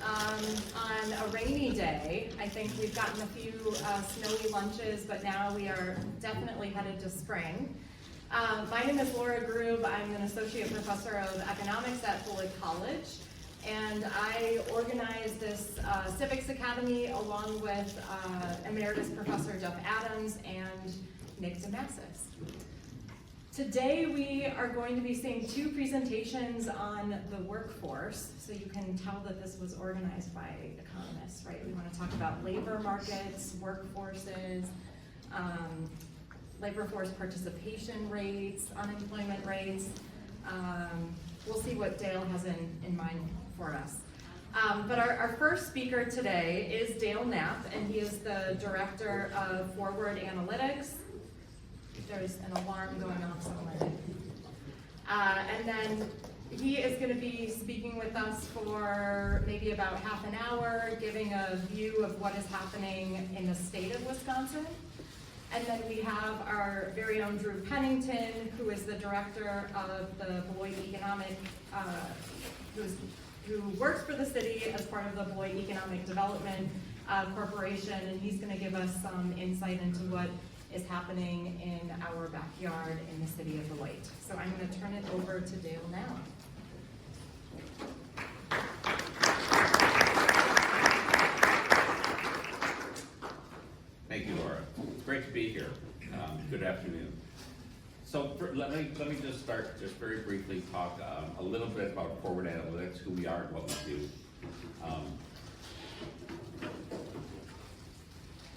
on a rainy day. I think we've gotten a few snowy lunches, but now we are definitely headed to spring. My name is Laura Grube. I'm an associate professor of economics at Beloit College, and I organized this Civics Academy along with Emeritus Professor Jeff Adams and Nick Damasis. Today we are going to be seeing two presentations on the workforce, so you can tell that this was organized by economists, right? We want to talk about labor markets, workforces, labor force participation rates, unemployment rates. We'll see what Dale has in mind for us. But our first speaker today is Dale Knapp, and he is the Director of Forward Analytics. There's an alarm going off somewhere. And then he is going to be speaking with us for maybe about half an hour, giving a view of what is happening in the state of Wisconsin. And then we have our very own Drew Pennington, who is the director of the Beloit Economic, who works for the city as part of the Beloit Economic Development Corporation, and he's going to give us some insight into what is happening in our backyard in the city of Beloit. So I'm going to turn it over to Dale now. Thank you, Laura. It's great to be here. Good afternoon. So let me just start, just very briefly, talk a little bit about Forward Analytics, who we are and what we do.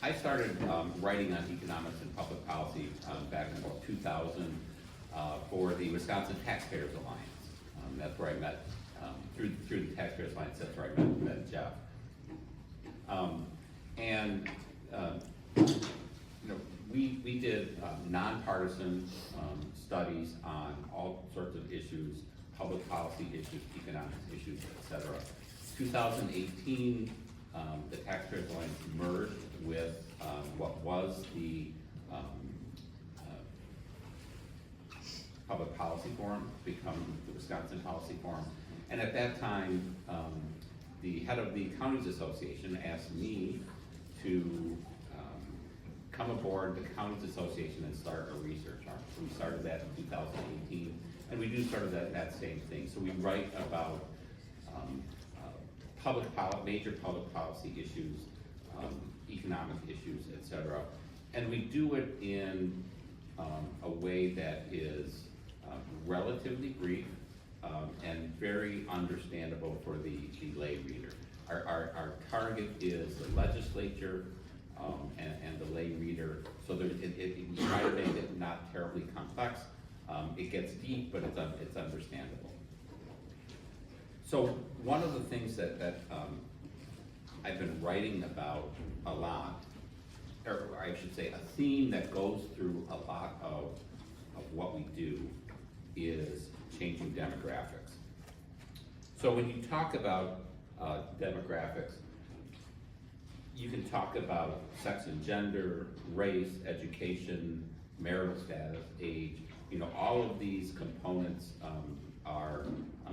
I started writing on economics and public policy back in about 2000 for the Wisconsin Taxpayers Alliance. That's where I met, through the Taxpayers Alliance, that's where I met Jeff. We did nonpartisan studies on all sorts of issues, public policy issues, economics issues, etc. 2018, the Taxpayers Alliance merged with what was the Public Policy Forum, become the Wisconsin Policy Forum. And at that time, the head of the Counties Association asked me to come aboard the Counties Association and start a research arm. So we started that in 2018, and we do sort of that same thing. So we write about major public policy issues, economic issues, etc. And we do it in a way that is relatively brief and very understandable for the lay reader. Our target is the legislature and the lay reader, so we try to make it not terribly complex. It gets deep, but it's understandable. So one of the things that I've been writing about a lot, or I should say a theme that goes through a lot of what we do, is changing demographics. So when you talk about demographics, you can talk about sex and gender, race, education, marital status, age. All of these components are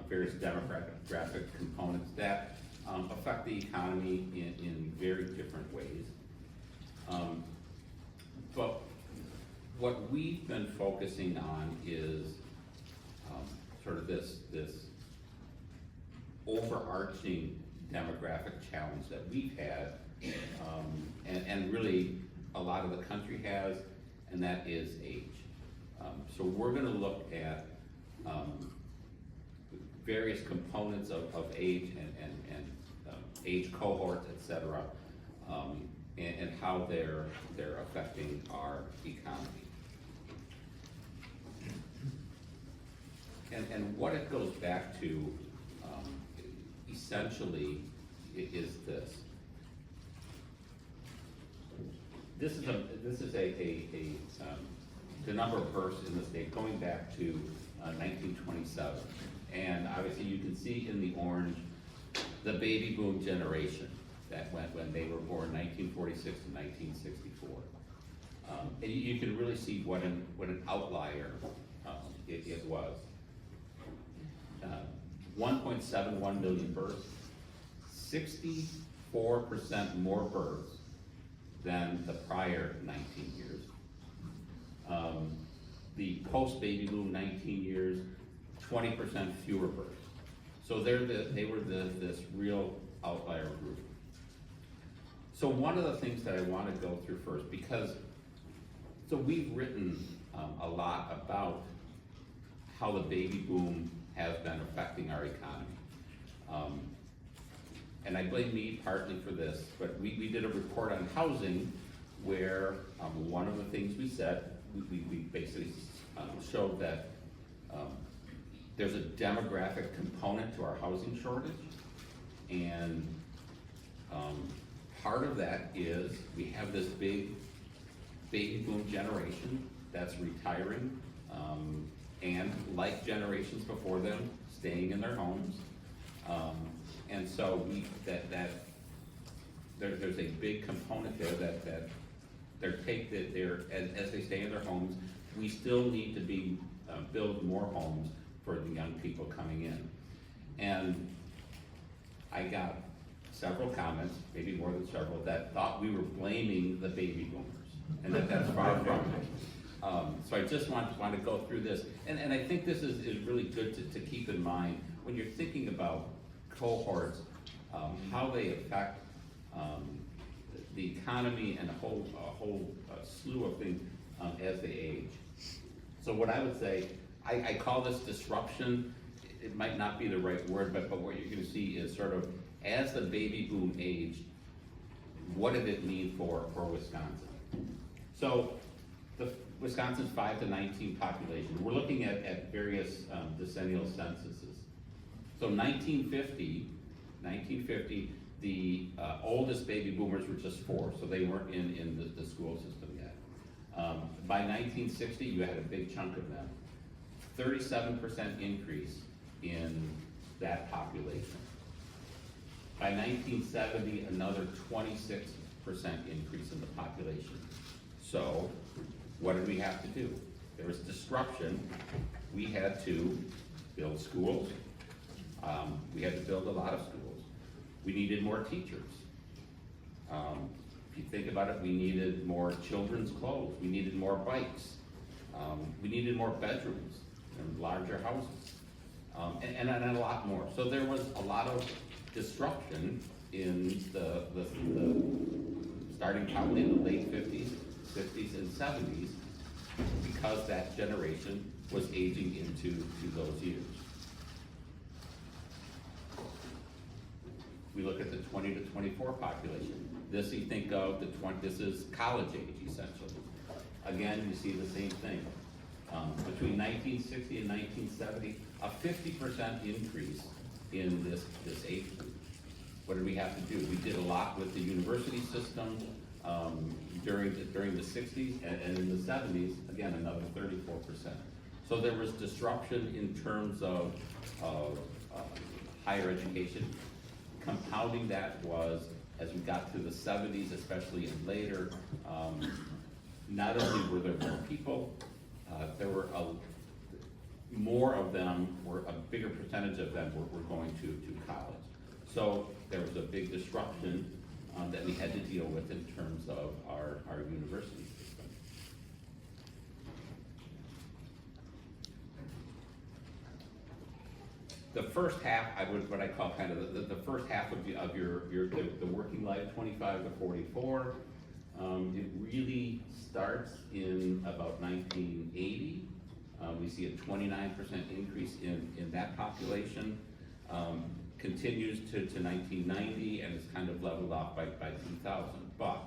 various demographic components that affect the economy in very different ways. But what we've been focusing on is sort of this overarching demographic challenge that we've had, and really a lot of the country has, and that is age. So we're going to look at various components of age and age cohorts, etc., and how they're affecting our economy. And what it goes back to, essentially, is this. This is the number of births in the state going back to 1927, and obviously you can see in the orange the baby boom generation that went when they were born 1946 to 1964. And you can really see what an outlier it was. 1.71 million births, 64% more births than the prior 19 years. The post-baby boom 19 years, 20% fewer births. So they were this real outlier group. So one of the things that I want to go through first, so we've written a lot about how the baby boom has been affecting our economy. And I blame me partly for this, but we did a report on housing where one of the things we said, we basically showed that there's a demographic component to our housing shortage, and part of that is we have this big baby boom generation that's retiring, and like generations before them, staying in their homes. And so there's a big component there that as they stay in their homes, we still need to build more homes for the young people coming in. And I got several comments, maybe more than several, that thought we were blaming the baby boomers, and that's far from it. So I just want to go through this, and I think this is really good to keep in mind when you're thinking about cohorts, how they affect the economy and a whole slew of things as they age. So what I would say, I call this disruption. It might not be the right word, but what you're going to see is sort of as the baby boom aged, what did it mean for Wisconsin? So Wisconsin's 5 to 19 population. We're looking at various decennial censuses. So 1950, the oldest baby boomers were just 4, so they weren't in the school system yet. By 1960, you had a big chunk of them. 37% increase in that population. By 1970, another 26% increase in the population. So, what did we have to do? There was disruption. We had to build schools. We had to build a lot of schools. We needed more teachers. If you think about it, we needed more children's clothes. We needed more bikes. We needed more bedrooms and larger houses, and a lot more. So there was a lot of disruption in the starting probably in the late 50s, 60s, and 70s, because that generation was aging into those years. We look at the 20 to 24 population. This you think of this is college age essentially. Again, you see the same thing. Between 1960 and 1970, a 50% increase in this age group. What did we have to do? We did a lot with the university system during the 60s, and in the 70s, again, another 34%. So there was disruption in terms of higher education. Compounding that was, as we got to the 70s, especially and later, not only were there more people, there were more of them, a bigger percentage of them were going to college. So there was a big disruption that we had to deal with in terms of our university system. The first half, what I call kind of the first half of the working life, 25 to 44. It really starts in about 1980. We see a 29% increase in that population. Continues to 1990, and it's kind of leveled off by 2000. But,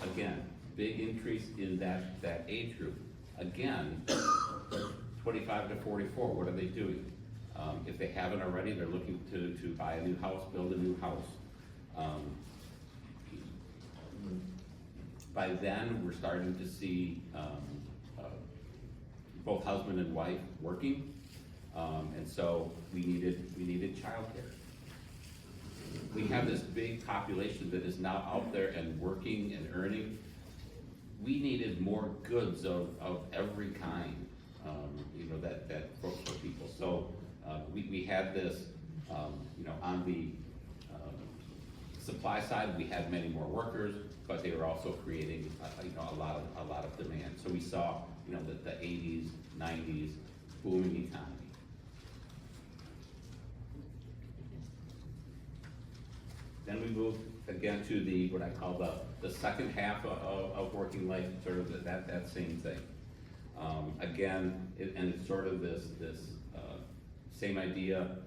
again, big increase in that age group. Again, 25 to 44, what are they doing? If they haven't already, they're looking to buy a new house, build a new house. By then, we're starting to see both husband and wife working, and so we needed childcare. We have this big population that is now out there and working and earning. We needed more goods of every kind, that for people. So we had this, on the supply side, we had many more workers, but they were also creating, a lot of demand. So we saw, the 80s, 90s booming economy. Then we moved again to what I call the second half of working life, sort of that same thing. Again, and it's sort of this same idea.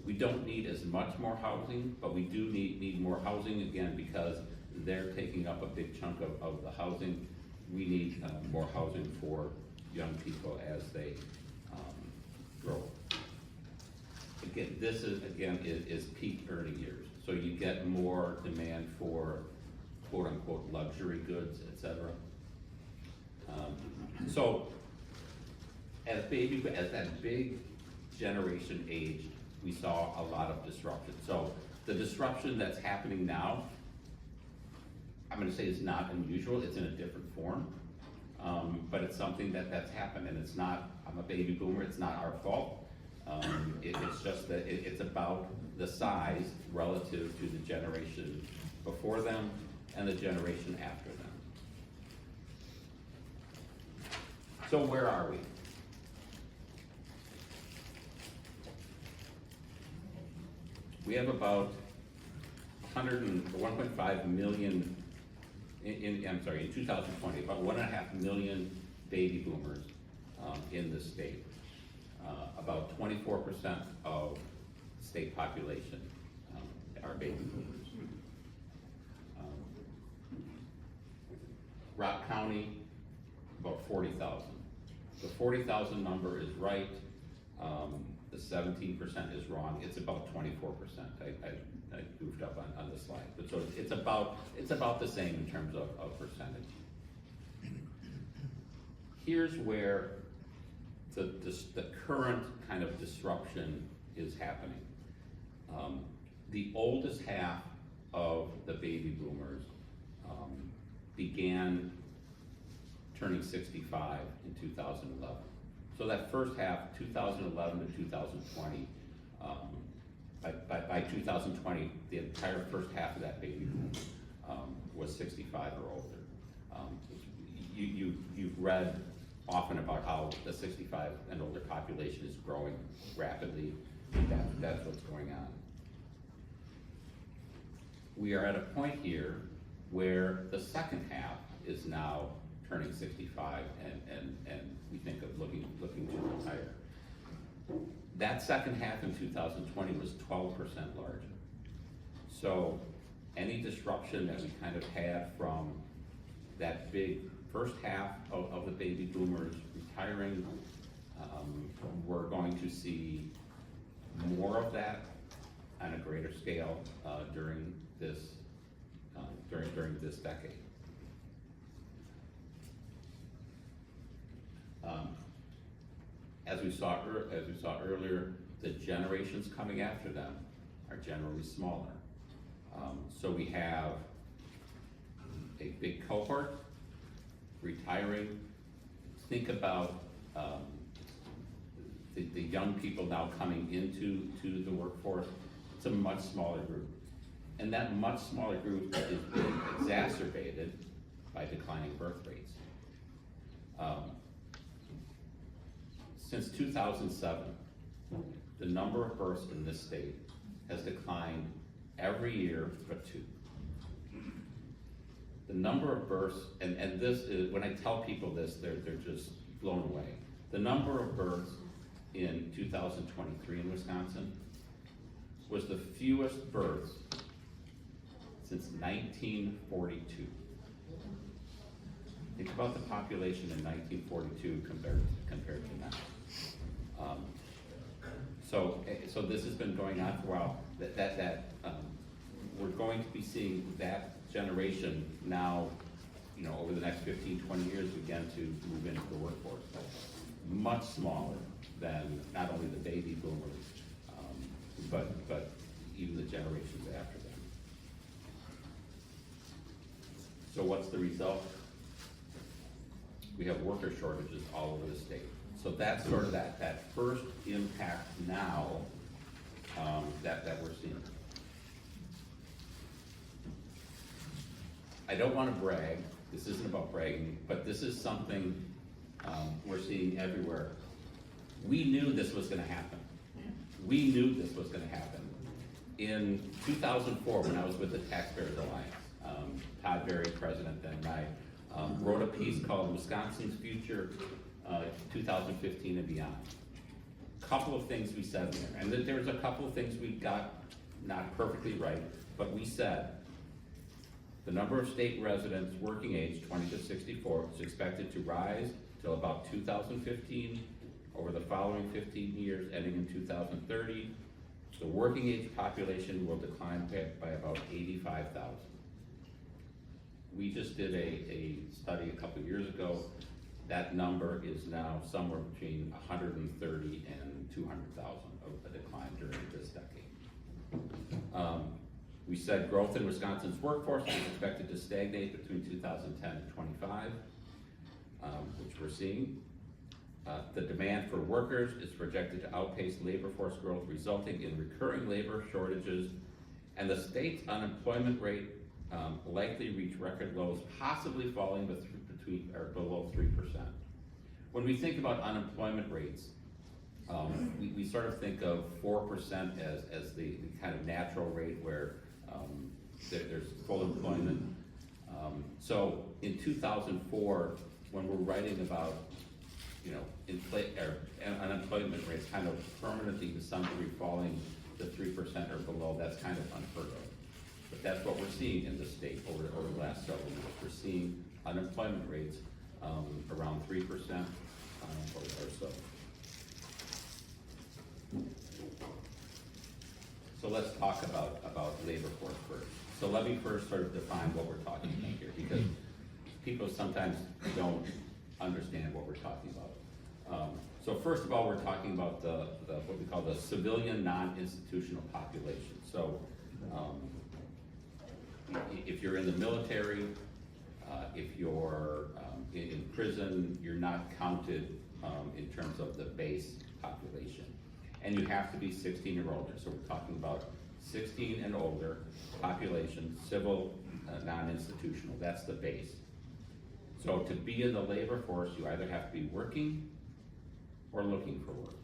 We don't need as much more housing, but we do need more housing, again, because they're taking up a big chunk of the housing. We need more housing for young people as they grow. Again, this is peak earning years. So you get more demand for quote unquote luxury goods, etc. So as that big generation aged, we saw a lot of disruption. So the disruption that's happening now, I'm going to say is not unusual. It's in a different form, but it's something that's happened, and it's not. I'm a baby boomer. It's not our fault. It's just that it's about the size relative to the generation before them and the generation after them. So where are we? We have about 1.5 million in 2020, about 1.5 million baby boomers in the state. About 24% of state population are baby boomers. Rock County, about 40,000. The 40,000 number is right. The 17% is wrong. It's about 24%. I goofed up on the slide, but so it's about the same in terms of percentage. Here's where the current kind of disruption is happening. The oldest half of the baby boomers began turning 65 in 2011. So that first half, 2011 to 2020, by 2020, the entire first half of that baby boom was 65 or older. You've read often about how the 65 and older population is growing rapidly. That's what's going on. We are at a point here where the second half is now turning 65 and we think of looking to retire. That second half in 2020 was 12% larger. So any disruption that we kind of had from that big first half of the baby boomers retiring, we're going to see more of that on a greater scale during this decade. As we saw earlier, the generations coming after them are generally smaller. So we have a big cohort retiring. Think about the young people now coming into the workforce. It's a much smaller group. And that much smaller group is being exacerbated by declining birth rates. Since 2007, the number of births in this state has declined every year but 2. The number of births, and this is, when I tell people this, they're just blown away. The number of births in 2023 in Wisconsin was the fewest births since 1942. Think about the population in 1942 compared to now. So this has been going on for a while. We're going to be seeing that generation now, over the next 15, 20 years, begin to move into the workforce. Much smaller than not only the baby boomers, but even the generations after them. So what's the result? We have worker shortages all over the state. So that's sort of that first impact now that we're seeing. I don't want to brag, this isn't about bragging, but this is something we're seeing everywhere. We knew this was going to happen. We knew this was going to happen. In 2004, when I was with the Taxpayers Alliance, Todd Berry, president then, and I wrote a piece called Wisconsin's Future 2015 and Beyond. Couple of things we said there, and there was a couple of things we got not perfectly right, but we said the number of state residents working age 20 to 64 is expected to rise till about 2015. Over the following 15 years, ending in 2030, the working age population will decline by about 85,000. We just did a study a couple years ago. That number is now somewhere between 130 and 200,000 of a decline during this decade. We said growth in Wisconsin's workforce is expected to stagnate between 2010 and 25, which we're seeing. The demand for workers is projected to outpace labor force growth, resulting in recurring labor shortages, and the state's unemployment rate likely reach record lows, possibly falling between or below 3%. When we think about unemployment rates, we sort of think of 4% as the kind of natural rate where there's full employment. So in 2004, when we're writing about unemployment rates kind of permanently to some degree falling to 3% or below, that's kind of unheard of. But that's what we're seeing in the state over the last several years. We're seeing unemployment rates around 3% or so. So let's talk about labor force first. So let me first sort of define what we're talking about here, because people sometimes don't understand what we're talking about. So first of all, we're talking about the what we call the civilian non-institutional population. So if you're in the military, if you're in prison, you're not counted in terms of the base population. And you have to be 16 or older. So we're talking about 16 and older population, civil, non-institutional. That's the base. So to be in the labor force, you either have to be working or looking for work.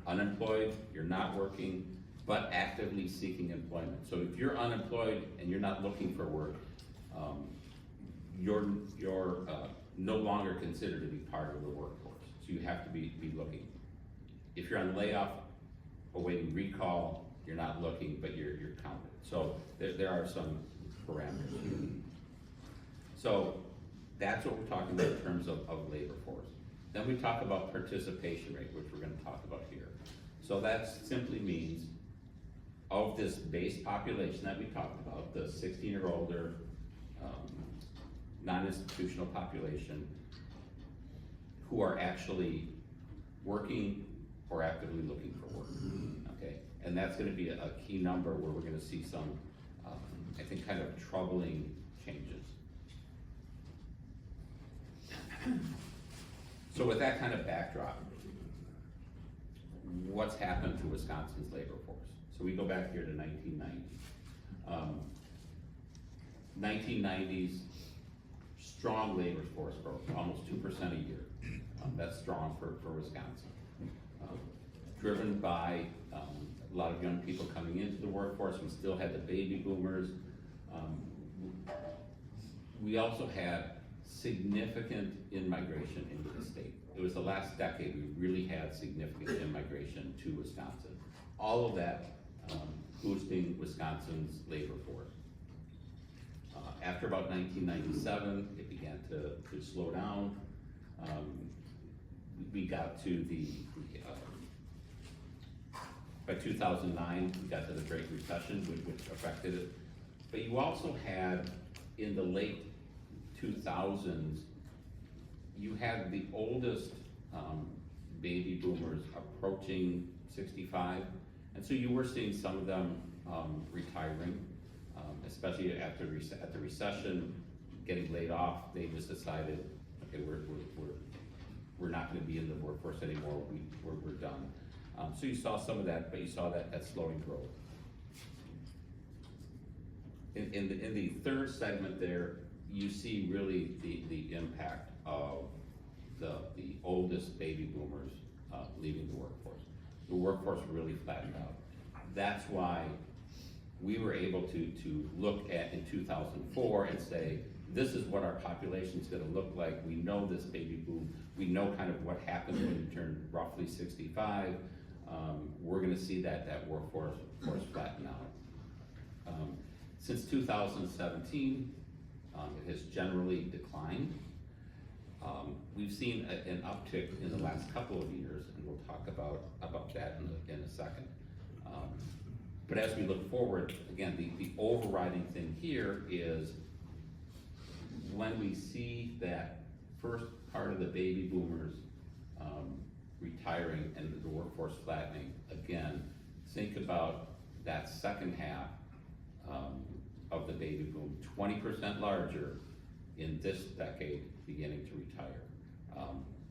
Unemployed, you're not working, but actively seeking employment. So if you're unemployed and you're not looking for work, you're no longer considered to be part of the workforce. So you have to be looking. If you're on layoff, awaiting recall, you're not looking, but you're counted. So there are some parameters. So that's what we're talking about in terms of labor force. Then we talk about participation rate, which we're going to talk about here. So that simply means of this base population that we talked about, the 16 or older non-institutional population who are actually working or actively looking for work, okay? And that's going to be a key number where we're going to see some, I think, kind of troubling changes. So with that kind of backdrop, what's happened to Wisconsin's labor force? So we go back here to 1990. 1990s, strong labor force growth, almost 2% a year. That's strong for Wisconsin. Driven by a lot of young people coming into the workforce. We still had the baby boomers. We also had significant in-migration into the state. It was the last decade we really had significant in-migration to Wisconsin. All of that boosting Wisconsin's labor force. After about 1997, it began to slow down. We got to by 2009, we got to the Great Recession, which affected it. But you also had, in the late 2000s, you had the oldest baby boomers approaching 65, and so you were seeing some of them retiring, especially after the recession, getting laid off. They just decided, okay, we're not going to be in the workforce anymore. We're done. So you saw some of that, but you saw that slowing growth. In the third segment there, you see really the impact of the oldest baby boomers leaving the workforce. The workforce really flattened out. That's why we were able to look at in 2004 and say, this is what our population is going to look like. We know this baby boom. We know kind of what happens when you turn roughly 65. We're going to see that workforce flatten out. Since 2017, it has generally declined. We've seen an uptick in the last couple of years, and we'll talk about that in a second. But as we look forward, again, the overriding thing here is when we see that first part of the baby boomers retiring and the workforce flattening, again, think about that second half of the baby boom, 20% larger in this decade beginning to retire.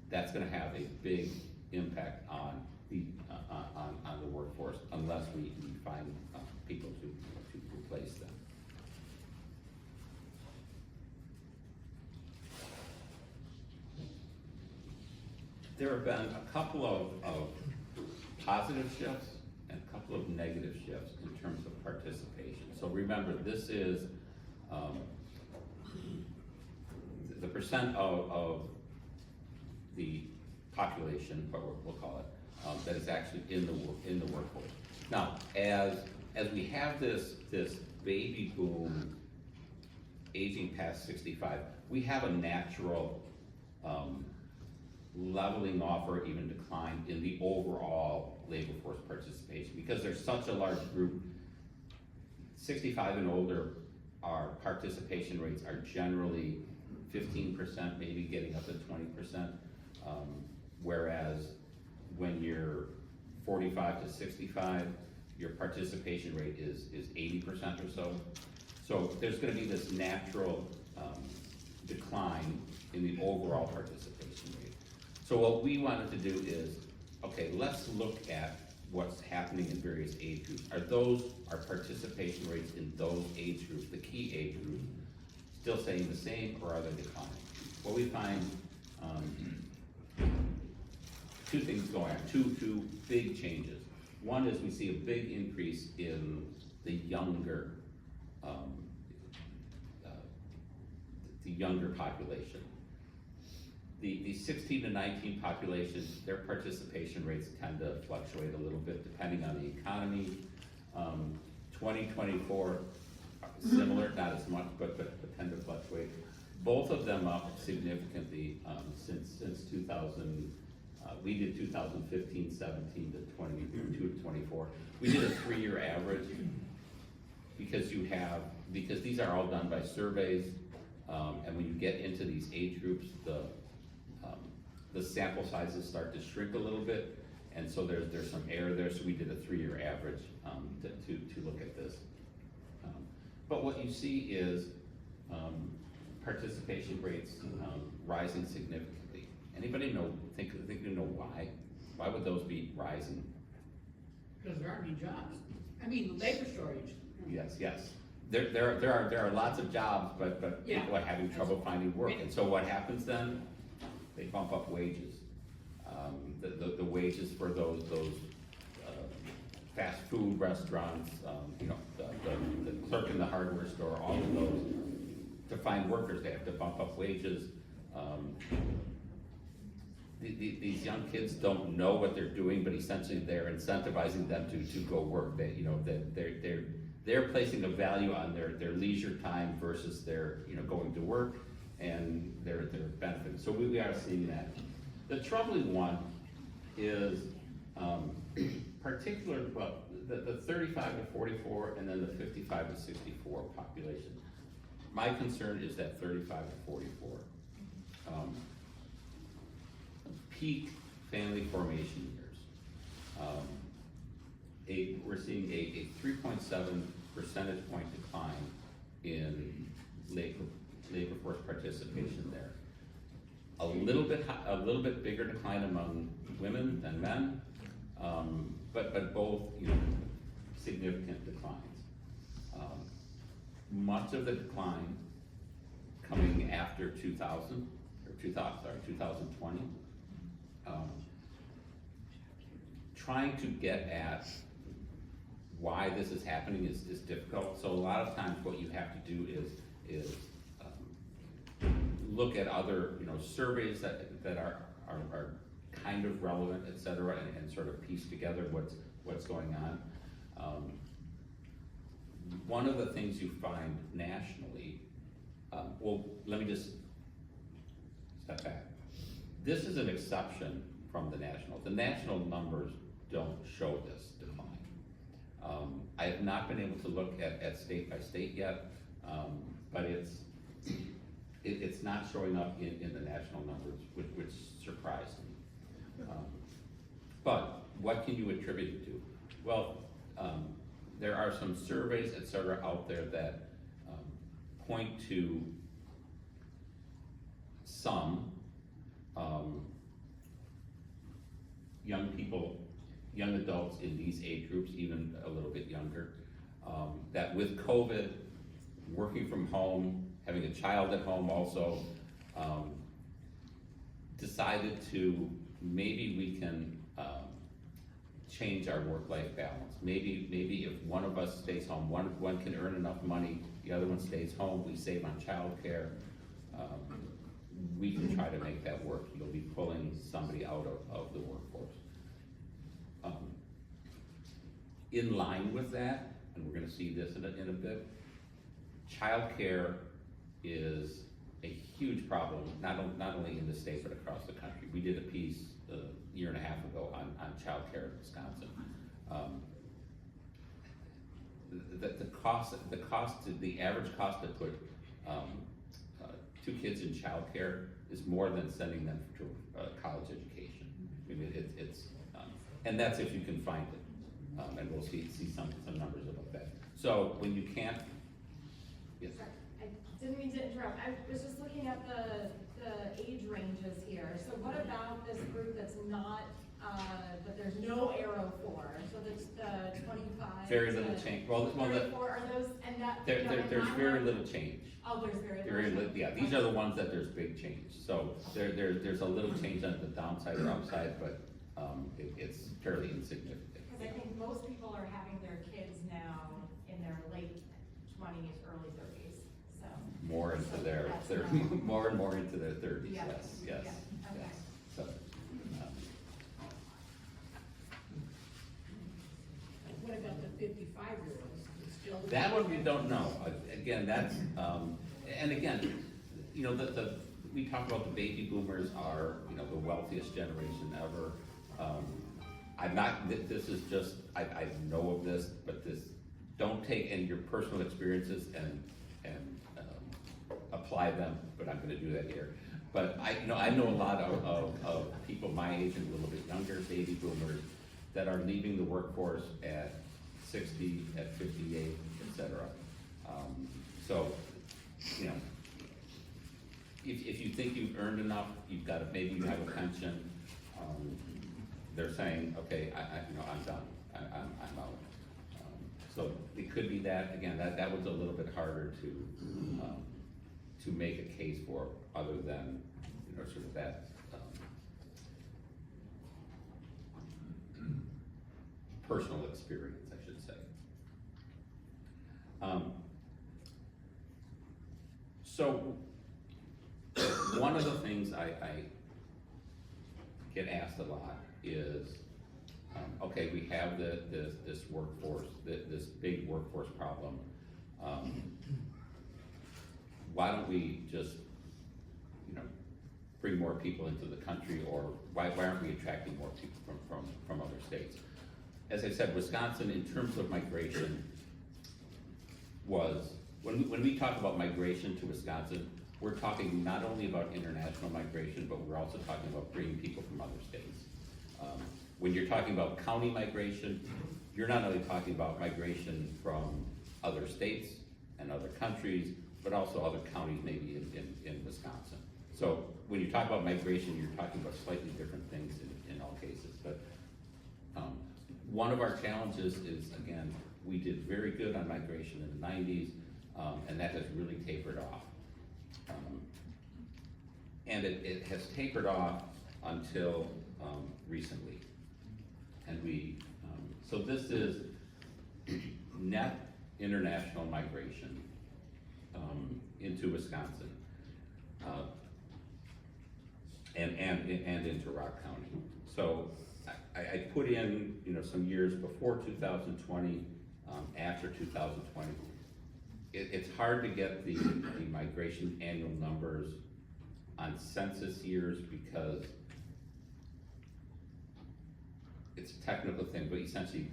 That's going to have a big impact on the workforce unless we find people to replace them. There have been a couple of positive shifts and a couple of negative shifts in terms of participation. So remember, this is the percent of the population, what we'll call it, that is actually in the workforce. Now, as we have this baby boom aging past 65, we have a natural leveling off or even decline in the overall labor force participation because there's such a large group. 65 and older, our participation rates are generally 15%, maybe getting up to 20%, whereas when you're 45 to 65, your participation rate is 80% or so. So there's going to be this natural decline in the overall participation rate. So what we wanted to do is, okay, let's look at what's happening in various age groups. Are participation rates in those age groups, the key age groups, still staying the same or are they declining? Well, we find two things going on, two big changes. One is we see a big increase in the younger population. The 16 to 19 population, their participation rates tend to fluctuate a little bit depending on the economy. 2024, similar, not as much, but tend to fluctuate. Both of them up significantly since 2000. We did 2015, 17 to 22 to 24. We did a 3-year average because these are all done by surveys, and when you get into these age groups, the sample sizes start to shrink a little bit, and so there's some error there. So we did a 3-year average to look at this. But what you see is participation rates rising significantly. Anybody think you know why? Why would those be rising? Because there aren't any jobs. I mean, labor shortage. Yes. There are lots of jobs, but Yeah. people are having trouble finding work. And so what happens then? They bump up wages. The wages for those fast food restaurants, the clerk in the hardware store, all of those. To find workers, they have to bump up wages. These young kids don't know what they're doing, but essentially they're incentivizing them to go work. They're placing a value on their leisure time versus their going to work, and they're benefiting. So we are seeing that. The troubling one is the 35 to 44 and then the 55 to 64 population. My concern is that 35 to 44. Peak family formation years. We're seeing a 3.7 percentage point decline in labor force participation there. A little bit bigger decline among women than men, but both, significant declines. Much of the decline coming after 2020. Trying to get at why this is happening is difficult. So a lot of times what you have to do is look at other, surveys that are kind of relevant, et cetera, and sort of piece together what's going on. One of the things you find nationally, well, let me just step back. This is an exception from the national. The national numbers don't show this decline. I have not been able to look at state by state yet, but it's not showing up in the national numbers, which surprised me. But what can you attribute it to? Well, there are some surveys, et cetera, out there that point to some young people, young adults in these age groups, even a little bit younger, that with COVID, working from home, having a child at home also, decided to, maybe we can change our work-life balance. Maybe if one of us stays home, one can earn enough money, the other one stays home, we save on childcare. We can try to make that work. You'll be pulling somebody out of the workforce. In line with that, and we're gonna see this in a bit, childcare is a huge problem, not only in the state, but across the country. We did a piece a year and a half ago on childcare in Wisconsin. The average cost to put 2 kids in childcare is more than sending them to college education. I mean, and that's if you can find it. And we'll see some numbers about that. So when you can't, yes. Sorry, I didn't mean to interrupt. I was just looking at the age ranges here. So what about this group that's not, that there's no arrow for? So that's the 25. Very little change. Well, 34 are those, and that. There's very little change. Oh, there's very little. Yeah, these are the ones that there's big change. So there's a little change on the downside or upside, but it's fairly insignificant. Because I think most people are having their kids now in their late 20s, early 30s, so. More into their 30s, more and more into their 30s, Yeah. yes. Yeah. Okay. So, What about the 55-year-olds? that one we don't know. Again, that's, and again, we talk about the baby boomers are, the wealthiest generation ever. I'm not, this is just, I know of this, but don't take any of your personal experiences and apply them, but I'm gonna do that here. But I know a lot of people my age and a little bit younger, baby boomers, that are leaving the workforce at 60, at 58, et cetera. So, if you think you've earned enough, maybe you have a pension, they're saying, okay, I'm done, I'm out. So it could be that, again, that was a little bit harder to make a case for, other than, sort of that, personal experience, I should say. So one of the things I get asked a lot is, okay, we have this workforce, this big workforce problem. Why don't we just, bring more people into the country, or why aren't we attracting more people from other states? As I said, Wisconsin, in terms of migration, was, when we talk about migration to Wisconsin, we're talking not only about international migration, but we're also talking about bringing people from other states. When you're talking about county migration, you're not only talking about migration from other states and other countries, but also other counties maybe in Wisconsin. So when you talk about migration, you're talking about slightly different things in all cases. But One of our challenges is, again, we did very good on migration in the 90s, and that has really tapered off. And it has tapered off until recently. And so this is net international migration into Wisconsin and into Rock County. So I put in, some years before 2020, after 2020. It's hard to get the migration annual numbers on census years because it's a technical thing, but essentially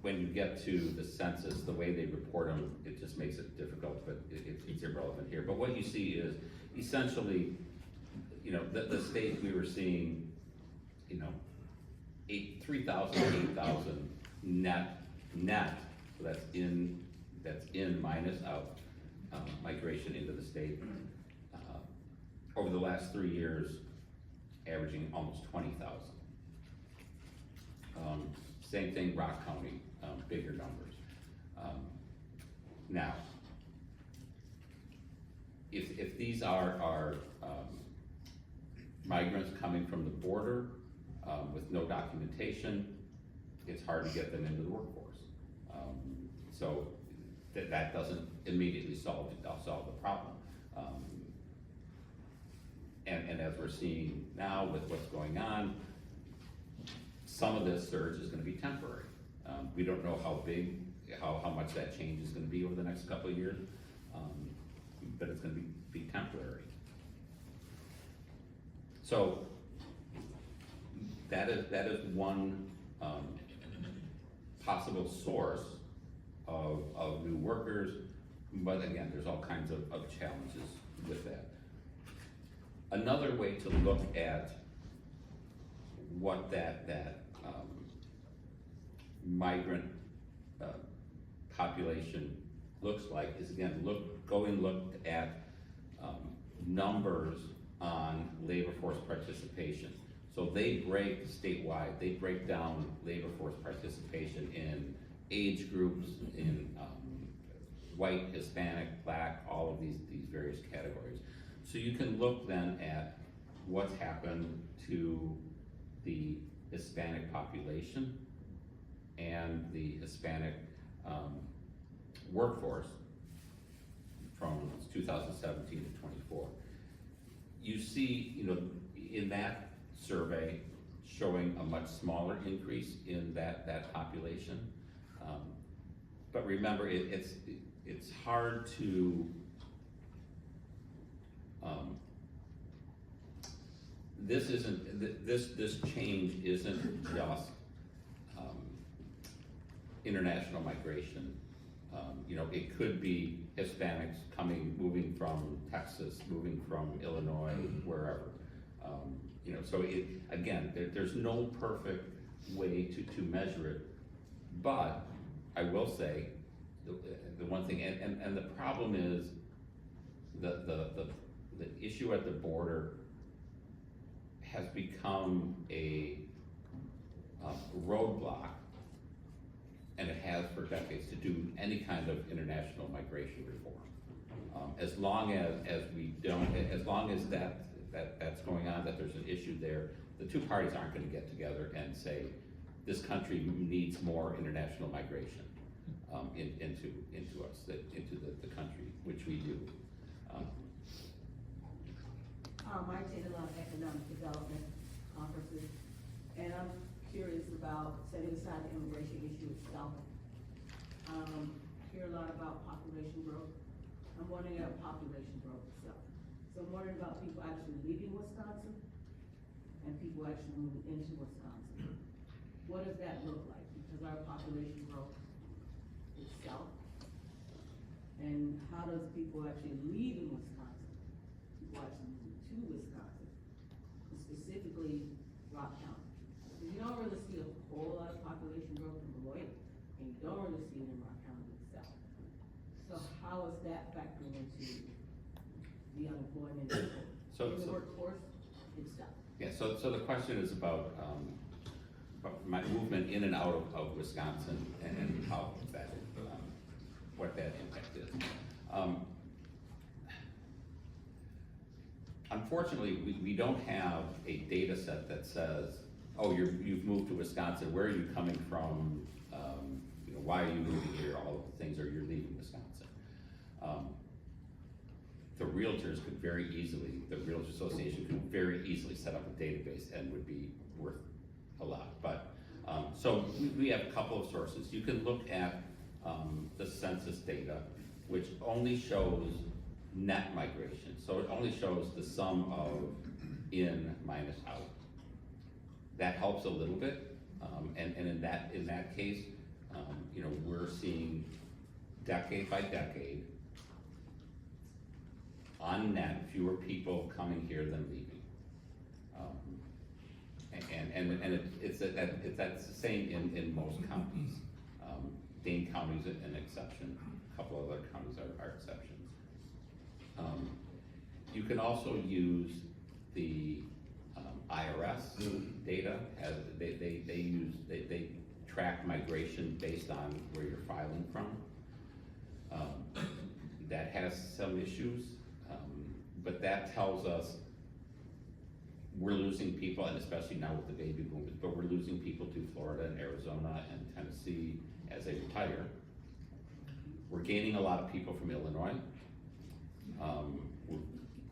when you get to the census, the way they report them, it just makes it difficult, but it's irrelevant here. But what you see is essentially, the state we were seeing, 3,000, 8,000 net, so that's in minus out, migration into the state. Over the last 3 years, averaging almost 20,000. Same thing, Rock County, bigger numbers. Now, if these are migrants coming from the border with no documentation, it's hard to get them into the workforce. So that doesn't immediately solve the problem. And as we're seeing now with what's going on, some of this surge is going to be temporary. We don't know how much that change is going to be over the next couple of years, but it's going to be temporary. So that is one possible source of new workers, but again, there's all kinds of challenges with that. Another way to look at what that migrant population looks like is, again, look at numbers on labor force participation. So they break statewide, they break down labor force participation in age groups, in white, Hispanic, Black, all of these various categories. So you can look then at what's happened to the Hispanic population and the Hispanic workforce from 2017 to 24. You see, in that survey showing a much smaller increase in that population. But remember, it's hard to this change isn't just international migration. It could be Hispanics moving from Texas, moving from Illinois, wherever. So again, there's no perfect way to measure it, but I will say the one thing, and the problem is the issue at the border has become a roadblock, and it has for decades, to do any kind of international migration reform. As long as that's going on, that there's an issue there, the two parties aren't going to get together and say this country needs more international migration into us, into the country, which we do. I attend a lot of economic development conferences, and I'm curious about setting aside the immigration issue itself. Hear a lot about population growth. I'm wondering about population growth itself. So I'm wondering about people actually leaving Wisconsin and people actually moving into Wisconsin. What does that look like? Because our population growth itself, and how does people actually leaving Wisconsin, people actually moving to Wisconsin, and specifically Rock County? Because you don't really see a whole lot of population growth in Beloit, and you don't really see it in Rock County itself. So how is that factoring into the unemployment in the workforce itself? Yeah, so the question is about my movement in and out of Wisconsin and how that, what that impact is. Unfortunately, we don't have a data set that says, oh, you've moved to Wisconsin, where are you coming from? You know, why are you moving here? All of the things, or you're leaving Wisconsin. The realtors could very easily, the Realtors Association could very easily set up a database and would be worth a lot. But, so we have a couple of sources. You can look at the census data, which only shows net migration. So it only shows the sum of in minus out. That helps a little bit, and in that case, you know, we're seeing decade by decade, on net, fewer people coming here than leaving. That's the same in most counties. Dane County is an exception. A couple other counties are exceptions. You can also use the IRS data. As they track migration based on where you're filing from. That has some issues, but that tells us we're losing people, and especially now with the baby boomers, but we're losing people to Florida and Arizona and Tennessee as they retire. We're gaining a lot of people from Illinois. We're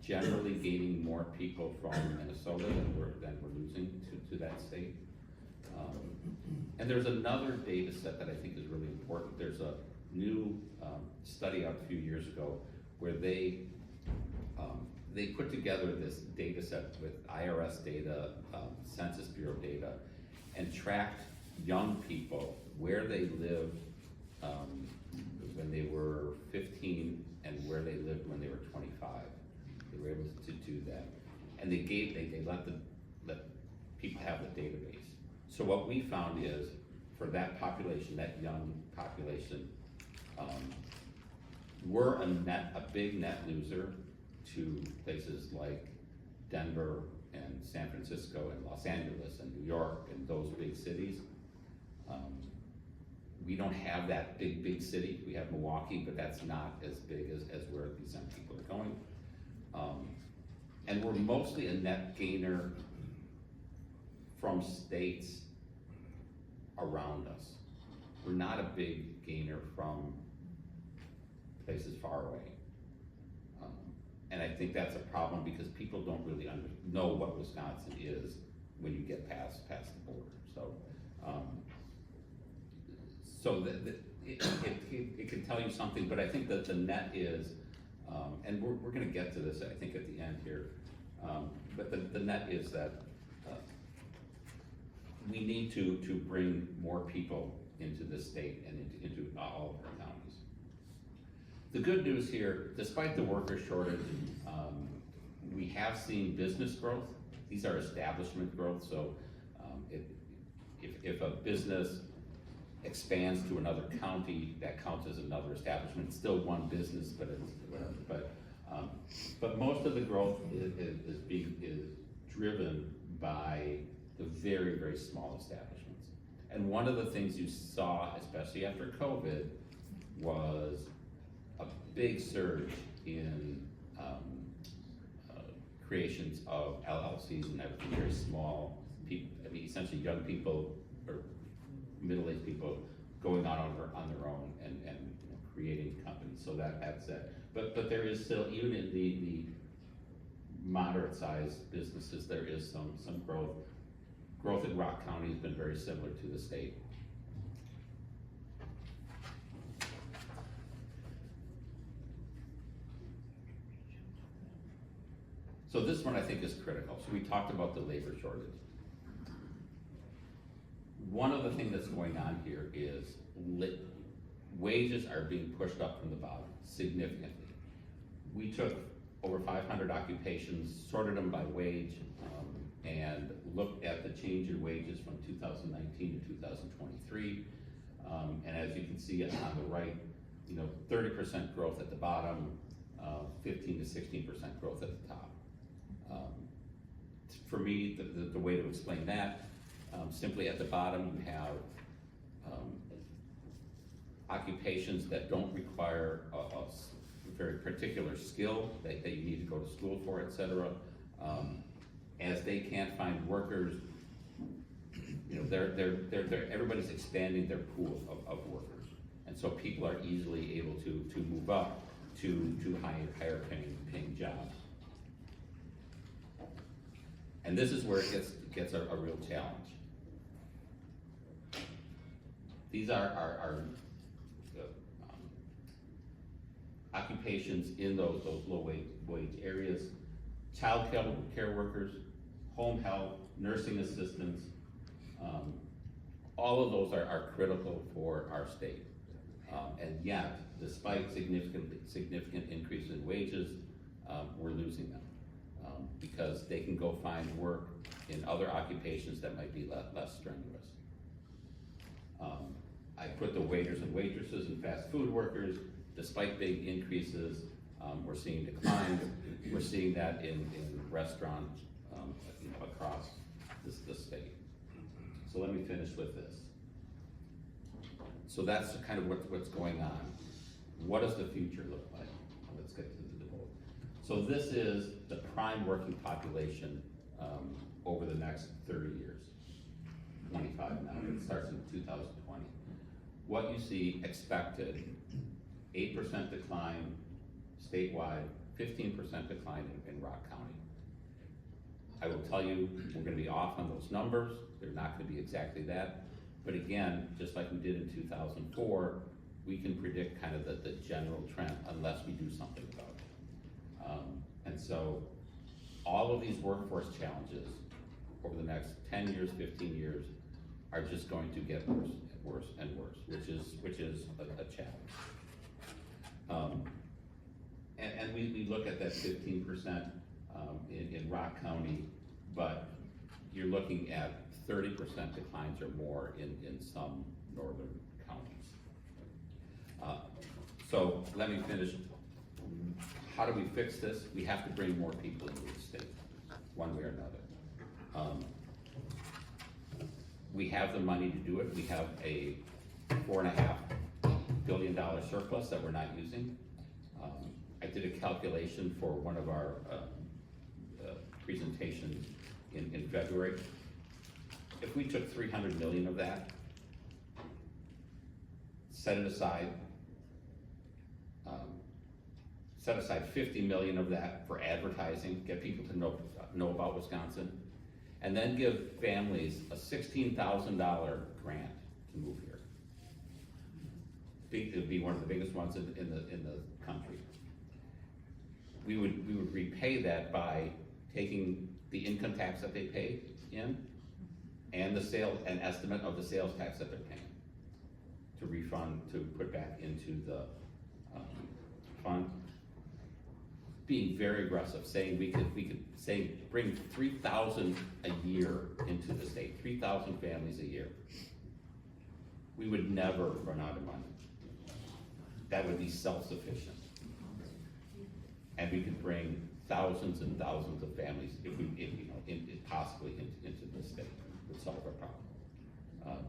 generally gaining more people from Minnesota than we're losing to that state. And there's another data set that I think is really important. There's a new study out a few years ago where they put together this data set with IRS data, Census Bureau data, and tracked young people where they lived when they were 15 and where they lived when they were 25. They were able to do that, and they let people have the database. So what we found is, for that population, that young population, we're a big net loser to places like Denver and San Francisco and Los Angeles and New York and those big cities. We don't have that big city. We have Milwaukee, but that's not as big as where these young people are going. And we're mostly a net gainer from states around us. We're not a big gainer from places far away. And I think that's a problem because people don't really know what Wisconsin is when you get past the border. So it can tell you something, but I think that the net is, and we're gonna get to this, I think, at the end here, but the net is that we need to bring more people into this state and into all of our counties. The good news here, despite the worker shortage, we have seen business growth. These are establishment growth, so if a business expands to another county, that counts as another establishment. It's still one business, but it's whatever. But most of the growth is driven by the very, very small establishments. And one of the things you saw, especially after COVID, was a big surge in creations of LLCs and everything, very small people, I mean, essentially young people or middle-aged people going out on their own and you know, creating companies. So that's it. But there is still, even in the moderate-sized businesses, there is some growth. Growth in Rock County has been very similar to the state. So this one I think is critical. So we talked about the labor shortage. One of the things that's going on here is wages are being pushed up from the bottom significantly. We took over 500 occupations, sorted them by wage, and looked at the change in wages from 2019 to 2023. And as you can see on the right, you know, 30% growth at the bottom, 15 to 16% growth at the top. For me, the way to explain that, Simply at the bottom, you have occupations that don't require a very particular skill that you need to go to school for, et cetera. As they can't find workers, you know, everybody's expanding their pool of workers. And so people are easily able to move up to higher paying jobs. And this is where it gets a real challenge. These are occupations in those low wage areas. Child care workers, home health, nursing assistants, all of those are critical for our state. And yet, despite significant increase in wages, we're losing them because they can go find work in other occupations that might be less strenuous. I put the waiters and waitresses and fast food workers. Despite big increases, we're seeing declines. We're seeing that in restaurants you know, across the state. So let me finish with this. So that's kind of what's going on. What does the future look like? Let's get to the vote. So this is the prime working population over the next 30 years. 25 now, it starts in 2020. What you see expected, 8% decline statewide, 15% decline in Rock County. I will tell you, we're gonna be off on those numbers. They're not gonna be exactly that. But again, just like we did in 2004, we can predict kind of the general trend unless we do something about it. And so all of these workforce challenges over the next 10 years, 15 years are just going to get worse and worse and worse, which is a challenge. And we look at that 15% in Rock County, but you're looking at 30% declines or more in some northern counties. So let me finish. How do we fix this? We have to bring more people into the state, one way or another. We have the money to do it. We have a $4.5 billion surplus that we're not using. I did a calculation for one of our presentations in February. If we took 300 million of that, set aside 50 million of that for advertising, get people to know about Wisconsin, and then give families a $16,000 grant to move here. It would be one of the biggest ones in the country. We would repay that by taking the income tax that they pay in and an estimate of the sales tax that they're paying to refund, to put back into the fund. Being very aggressive, saying we could say bring 3,000 a year into the state, 3,000 families a year. We would never run out of money. That would be self-sufficient. And we could bring thousands and thousands of families, possibly into the state, would solve our problem.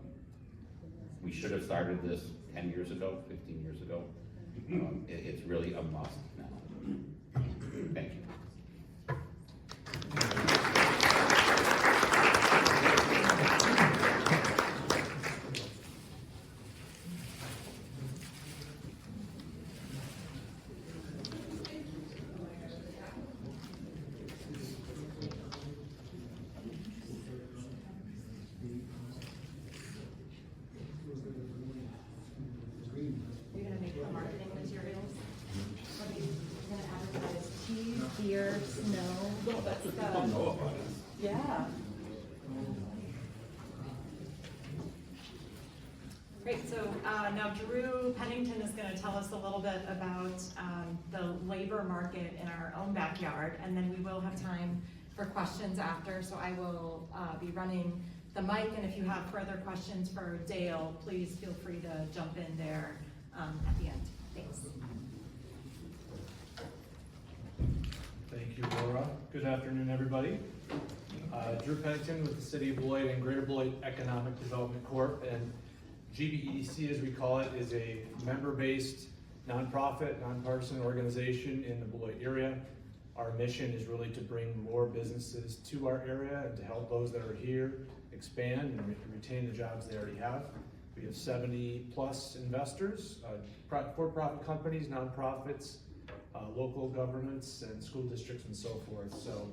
We should have started this 10 years ago, 15 years ago. It's really a must now. Thank you. Beer, snow, that's the, People know about it. yeah. Great, so now Drew Pennington is going to tell us a little bit about the labor market in our own backyard, and then we will have time for questions after, so I will be running the mic, and if you have further questions for Dale, please feel free to jump in there at the end. Thanks. Thank you, Laura. Good afternoon, everybody. Drew Pennington with the City of Beloit and Greater Beloit Economic Development Corp. And GBEDC, as we call it, is a member-based nonprofit, nonpartisan organization in the Beloit area. Our mission is really to bring more businesses to our area and to help those that are here expand and retain the jobs they already have. We have 70 plus investors, for-profit companies, nonprofits, local governments and school districts and so forth. So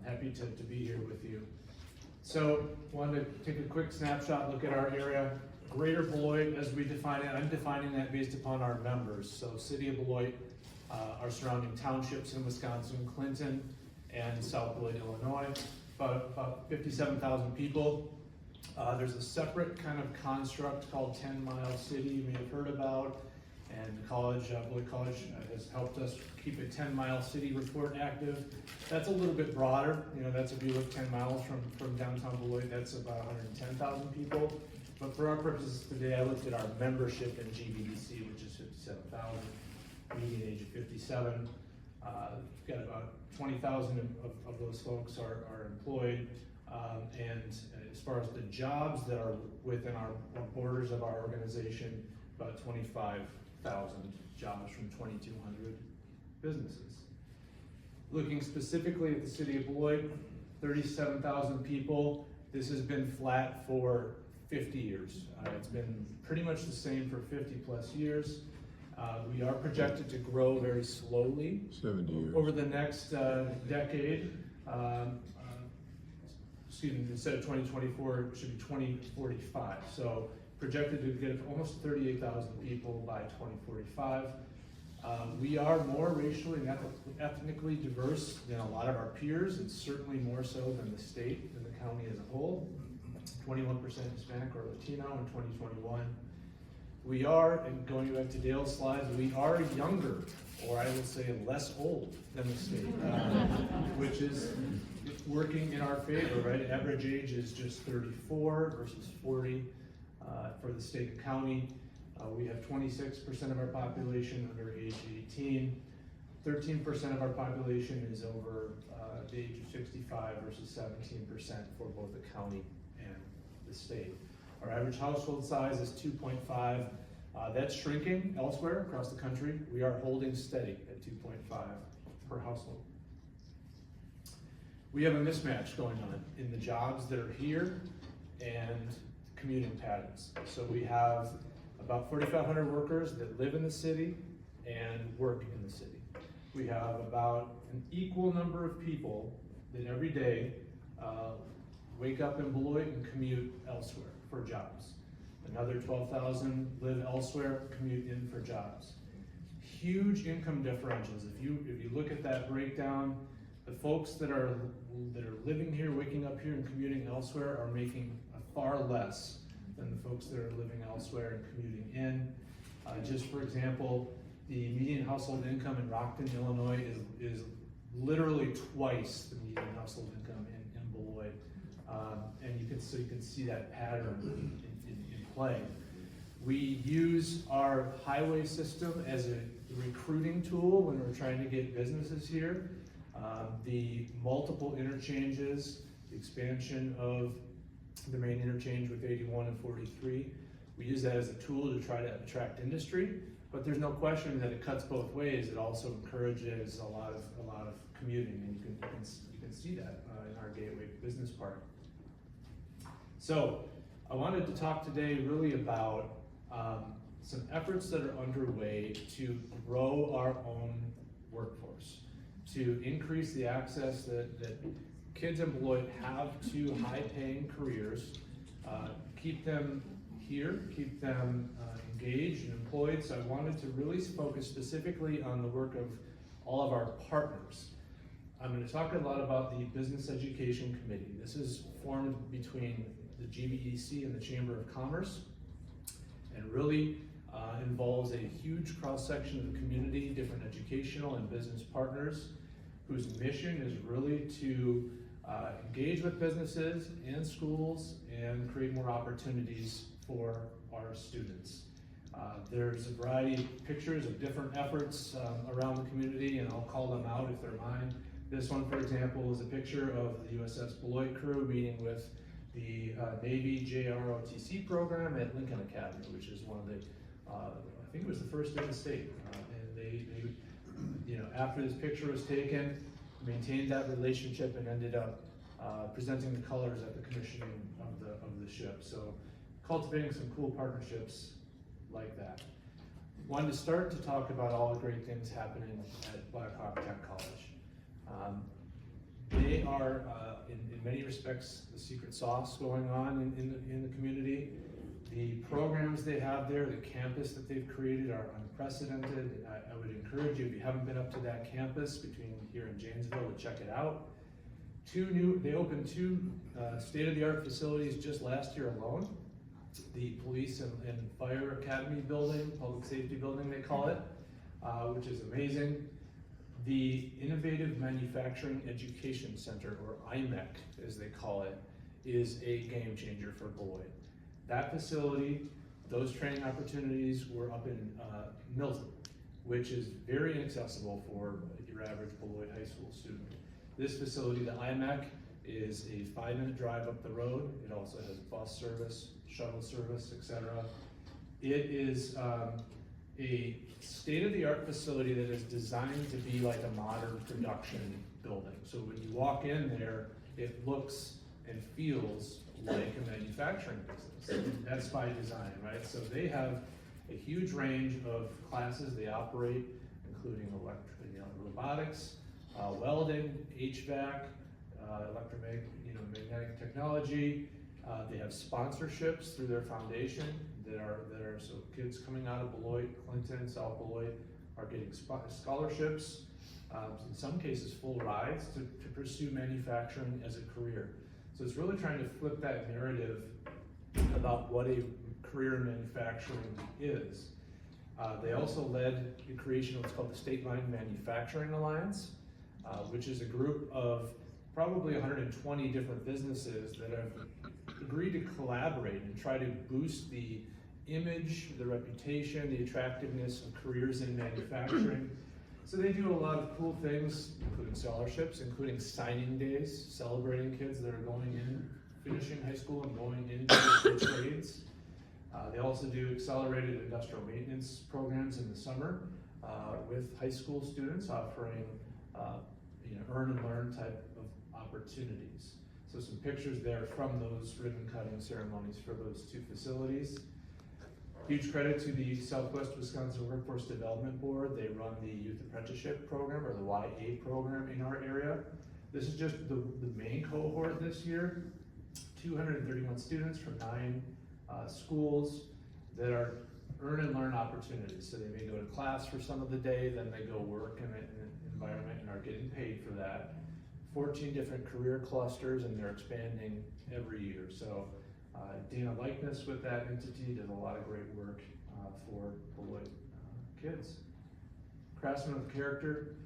happy to be here with you. So wanted to take a quick snapshot, look at our area. Greater Beloit, as we define it, I'm defining that based upon our members. So City of Beloit, our surrounding townships in Wisconsin, Clinton, and South Beloit, Illinois, about 57,000 people. There's a separate kind of construct called 10 Mile City you may have heard about, and the college, Beloit College has helped us keep a 10 Mile City report active. That's a little bit broader, that's if you look 10 miles from downtown Beloit, that's about 110,000 people. But for our purposes today, I looked at our membership in GBDC, which is 57,000, median age of 57. We've got about 20,000 of those folks are employed. And as far as the jobs that are within our borders of our organization, about 25,000 jobs from 2,200 businesses. Looking specifically at the City of Beloit, 37,000 people. This has been flat for 50 years. It's been pretty much the same for 50 plus years. We are projected to grow very slowly 70 years. over the next decade. Instead of 2024, it should be 2045. So projected to get almost 38,000 people by 2045. We are more racially and ethnically diverse than a lot of our peers. It's certainly more so than the state and the county as a whole. 21% Hispanic or Latino in 2021. We are, and going back to Dale's slides, we are younger, or I would say less old than the state, which is working in our favor, right? Average age is just 34 versus 40 for the state and county. We have 26% of our population under age 18. 13% of our population is over the age of 65 versus 17% for both the county and the state. Our average household size is 2.5. That's shrinking elsewhere across the country. We are holding steady at 2.5 per household. We have a mismatch going on in the jobs that are here and commuting patterns. So we have about 4,500 workers that live in the city and work in the city. We have about an equal number of people that every day wake up in Beloit and commute elsewhere for jobs. Another 12,000 live elsewhere, commute in for jobs. Huge income differentials. If you look at that breakdown, the folks that are living here, waking up here and commuting elsewhere are making far less than the folks that are living elsewhere and commuting in. Just for example, the median household income in Rockton, Illinois is literally twice the median household income in Beloit. And you can see that pattern in play. We use our highway system as a recruiting tool when we're trying to get businesses here. The multiple interchanges, the expansion of the main interchange with 81 and 43, we use that as a tool to try to attract industry, but there's no question that it cuts both ways. It also encourages a lot of commuting, and you can see that in our Gateway Business Park. So I wanted to talk today really about some efforts that are underway to grow our own workforce, to increase the access that kids in Beloit have to high-paying careers, keep them here, keep them engaged and employed. So I wanted to really focus specifically on the work of all of our partners. I'm going to talk a lot about the Business Education Committee. This is formed between the GBEDC and the Chamber of Commerce, and really involves a huge cross-section of the community, different educational and business partners, whose mission is really to engage with businesses and schools and create more opportunities for our students. There's a variety of pictures of different efforts around the community, and I'll call them out if they're mine. This one, for example, is a picture of the USS Beloit crew meeting with the Navy JROTC program at Lincoln Academy, which is one of the, I think it was the first in the state. And they, you know, after this picture was taken, maintained that relationship and ended up presenting the colors at the commissioning of the ship. So cultivating some cool partnerships like that. Wanted to start to talk about all the great things happening at Black Hawk Tech College. They are, in many respects, the secret sauce going on in the community. The programs they have there, the campus that they've created are unprecedented. I would encourage you, if you haven't been up to that campus between here and Janesville, to check it out. They opened two state-of-the-art facilities just last year alone. The Police and Fire Academy building, Public Safety building they call it, which is amazing. The Innovative Manufacturing Education Center, or IMEC as they call it, is a game changer for Beloit. That facility, those training opportunities were up in Milton, which is very inaccessible for your average Beloit high school student. This facility, the IMEC, is a 5-minute drive up the road. It also has bus service, shuttle service, etc. It is a state-of-the-art facility that is designed to be like a modern production building. So when you walk in there, it looks and feels like a manufacturing business. That's by design, right? So they have a huge range of classes they operate, including robotics, welding, HVAC, magnetic technology. They have sponsorships through their foundation that are so kids coming out of Beloit, Clinton, South Beloit are getting scholarships, in some cases full rides to pursue manufacturing as a career. So it's really trying to flip that narrative about what a career in manufacturing is. They also led the creation of what's called the State Line Manufacturing Alliance, which is a group of probably 120 different businesses that have agreed to collaborate and try to boost the image, the reputation, the attractiveness of careers in manufacturing. So they do a lot of cool things, including scholarships, including signing days, celebrating kids that are going in, finishing high school and going into the trades. They also do accelerated industrial maintenance programs in the summer with high school students, offering earn and learn type of opportunities. So some pictures there from those ribbon cutting ceremonies for those two facilities. Huge credit to the Southwest Wisconsin Workforce Development Board. They run the Youth Apprenticeship Program, or the YA program, in our area. This is just the main cohort this year. 231 students from 9 schools that are earn and learn opportunities. So they may go to class for some of the day, then they go work in an environment and are getting paid for that. 14 different career clusters, and they're expanding every year. So Dana Likeness with that entity does a lot of great work for Beloit kids. Craftsmen of Character.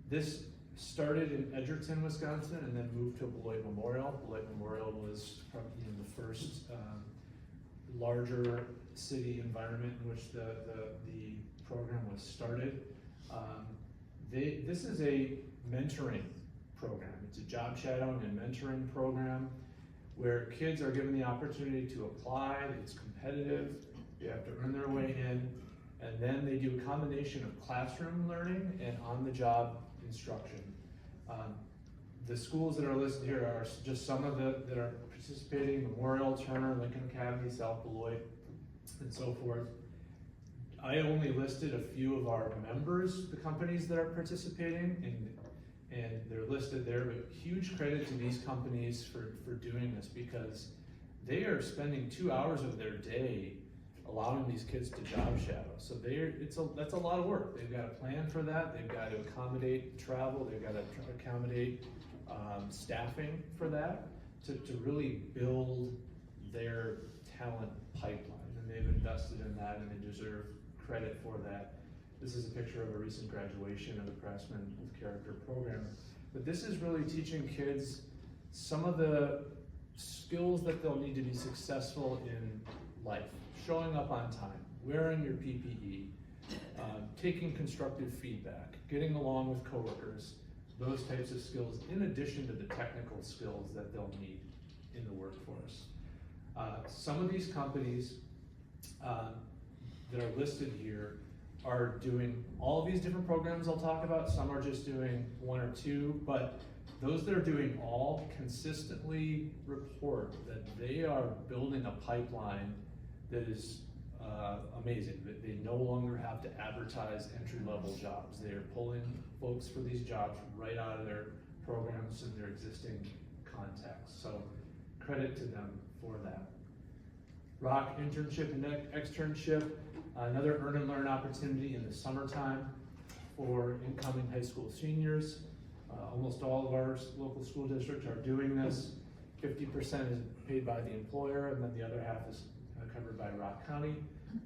This started in Edgerton, Wisconsin, and then moved to Beloit Memorial. Beloit Memorial was probably the first larger city environment in which the program was started. This is a mentoring program. It's a job shadowing and mentoring program where kids are given the opportunity to apply. It's competitive. They have to earn their way in, and then they do a combination of classroom learning and on-the-job instruction. The schools that are listed here are just some of that are participating: Memorial, Turner, Lincoln Academy, South Beloit, and so forth. I only listed a few of our members, the companies that are participating, and they're listed there, but huge credit to these companies for doing this, because they are spending 2 hours of their day allowing these kids to job shadow. So that's a lot of work. They've got to plan for that. They've got to accommodate travel. They've got to accommodate staffing for that to really build their talent pipeline. And they've invested in that, and they deserve credit for that. This is a picture of a recent graduation of the Craftsmen with Character program. But this is really teaching kids some of the skills that they'll need to be successful in life. Showing up on time, wearing your PPE, taking constructive feedback, getting along with coworkers, those types of skills, in addition to the technical skills that they'll need in the workforce. Some of these companies that are listed here are doing all of these different programs I'll talk about. Some are just doing one or two, but those that are doing all consistently report that they are building a pipeline that is amazing, that they no longer have to advertise entry-level jobs. They are pulling folks for these jobs right out of their programs and their existing contacts. So credit to them for that. Rock internship and externship, another earn and learn opportunity in the summertime for incoming high school seniors. Almost all of our local school districts are doing this. 50% is paid by the employer, and then the other half is covered by Rock County.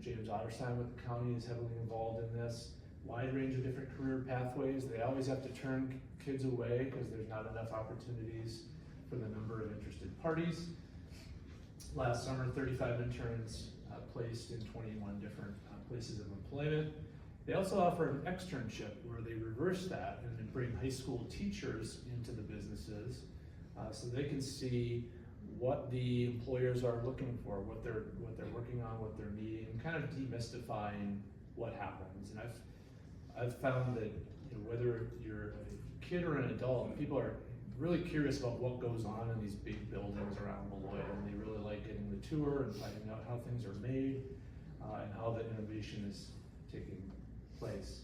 James Ottersheim with the county is heavily involved in this. Wide range of different career pathways. They always have to turn kids away because there's not enough opportunities for the number of interested parties. Last summer, 35 interns placed in 21 different places of employment. They also offer an externship where they reverse that and then bring high school teachers into the businesses so they can see what the employers are looking for, what they're working on, what they're needing, kind of demystifying what happens. And I've found that, you know, whether you're a kid or an adult, people are really curious about what goes on in these big buildings around Beloit, and they really like getting the tour and finding out how things are made and how the innovation is taking place.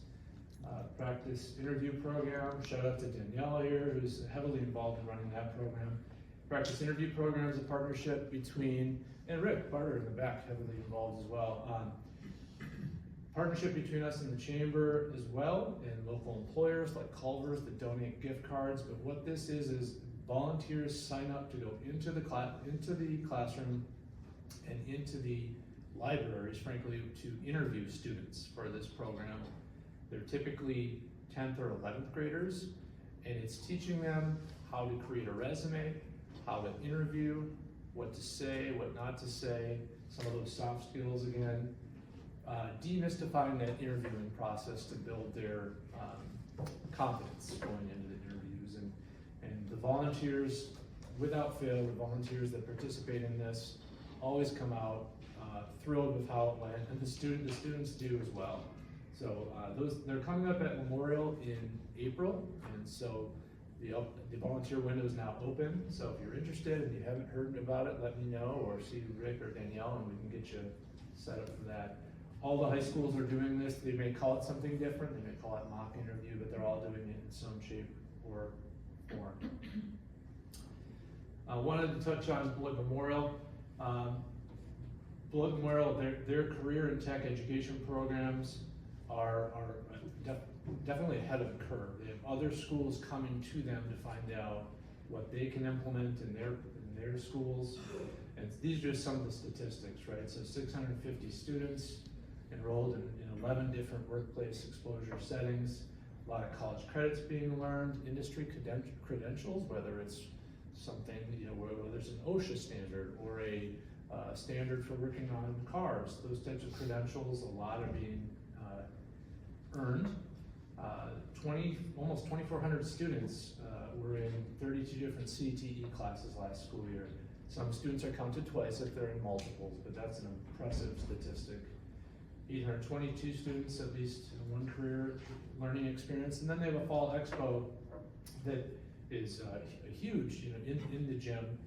Practice interview program, shout out to Danielle here, who's heavily involved in running that program. Practice interview program is a partnership between, and Rick Barter in the back, heavily involved as well. Partnership between us and the chamber as well, and local employers like Culver's that donate gift cards. But what this is volunteers sign up to go into the classroom and into the libraries, frankly, to interview students for this program. They're typically 10th or 11th graders, and it's teaching them how to create a resume, how to interview, what to say, what not to say, some of those soft skills again, demystifying that interviewing process to build their confidence going into the interviews. And the volunteers, without fail, the volunteers that participate in this always come out thrilled with how it went, and the students do as well. So they're coming up at Memorial in April, and so the volunteer window is now open. So if you're interested and you haven't heard about it, let me know, or see Rick or Danielle, and we can get you set up for that. All the high schools are doing this. They may call it something different. They may call it mock interview, but they're all doing it in some shape or form. Wanted to touch on Beloit Memorial. Beloit Memorial, their career and tech education programs are definitely ahead of the curve. They have other schools coming to them to find out what they can implement in their schools. And these are just some of the statistics, right? So 650 students enrolled in 11 different workplace exposure settings, a lot of college credits being learned, industry credentials, whether it's something, you know, whether there's an OSHA standard or a standard for working on cars, those types of credentials, a lot are being earned. Almost 2,400 students were in 32 different CTE classes last school year. Some students are counted twice if they're in multiples, but that's an impressive statistic. 822 students at least in one career learning experience, and then they have a fall expo that is huge, you know, in the gym.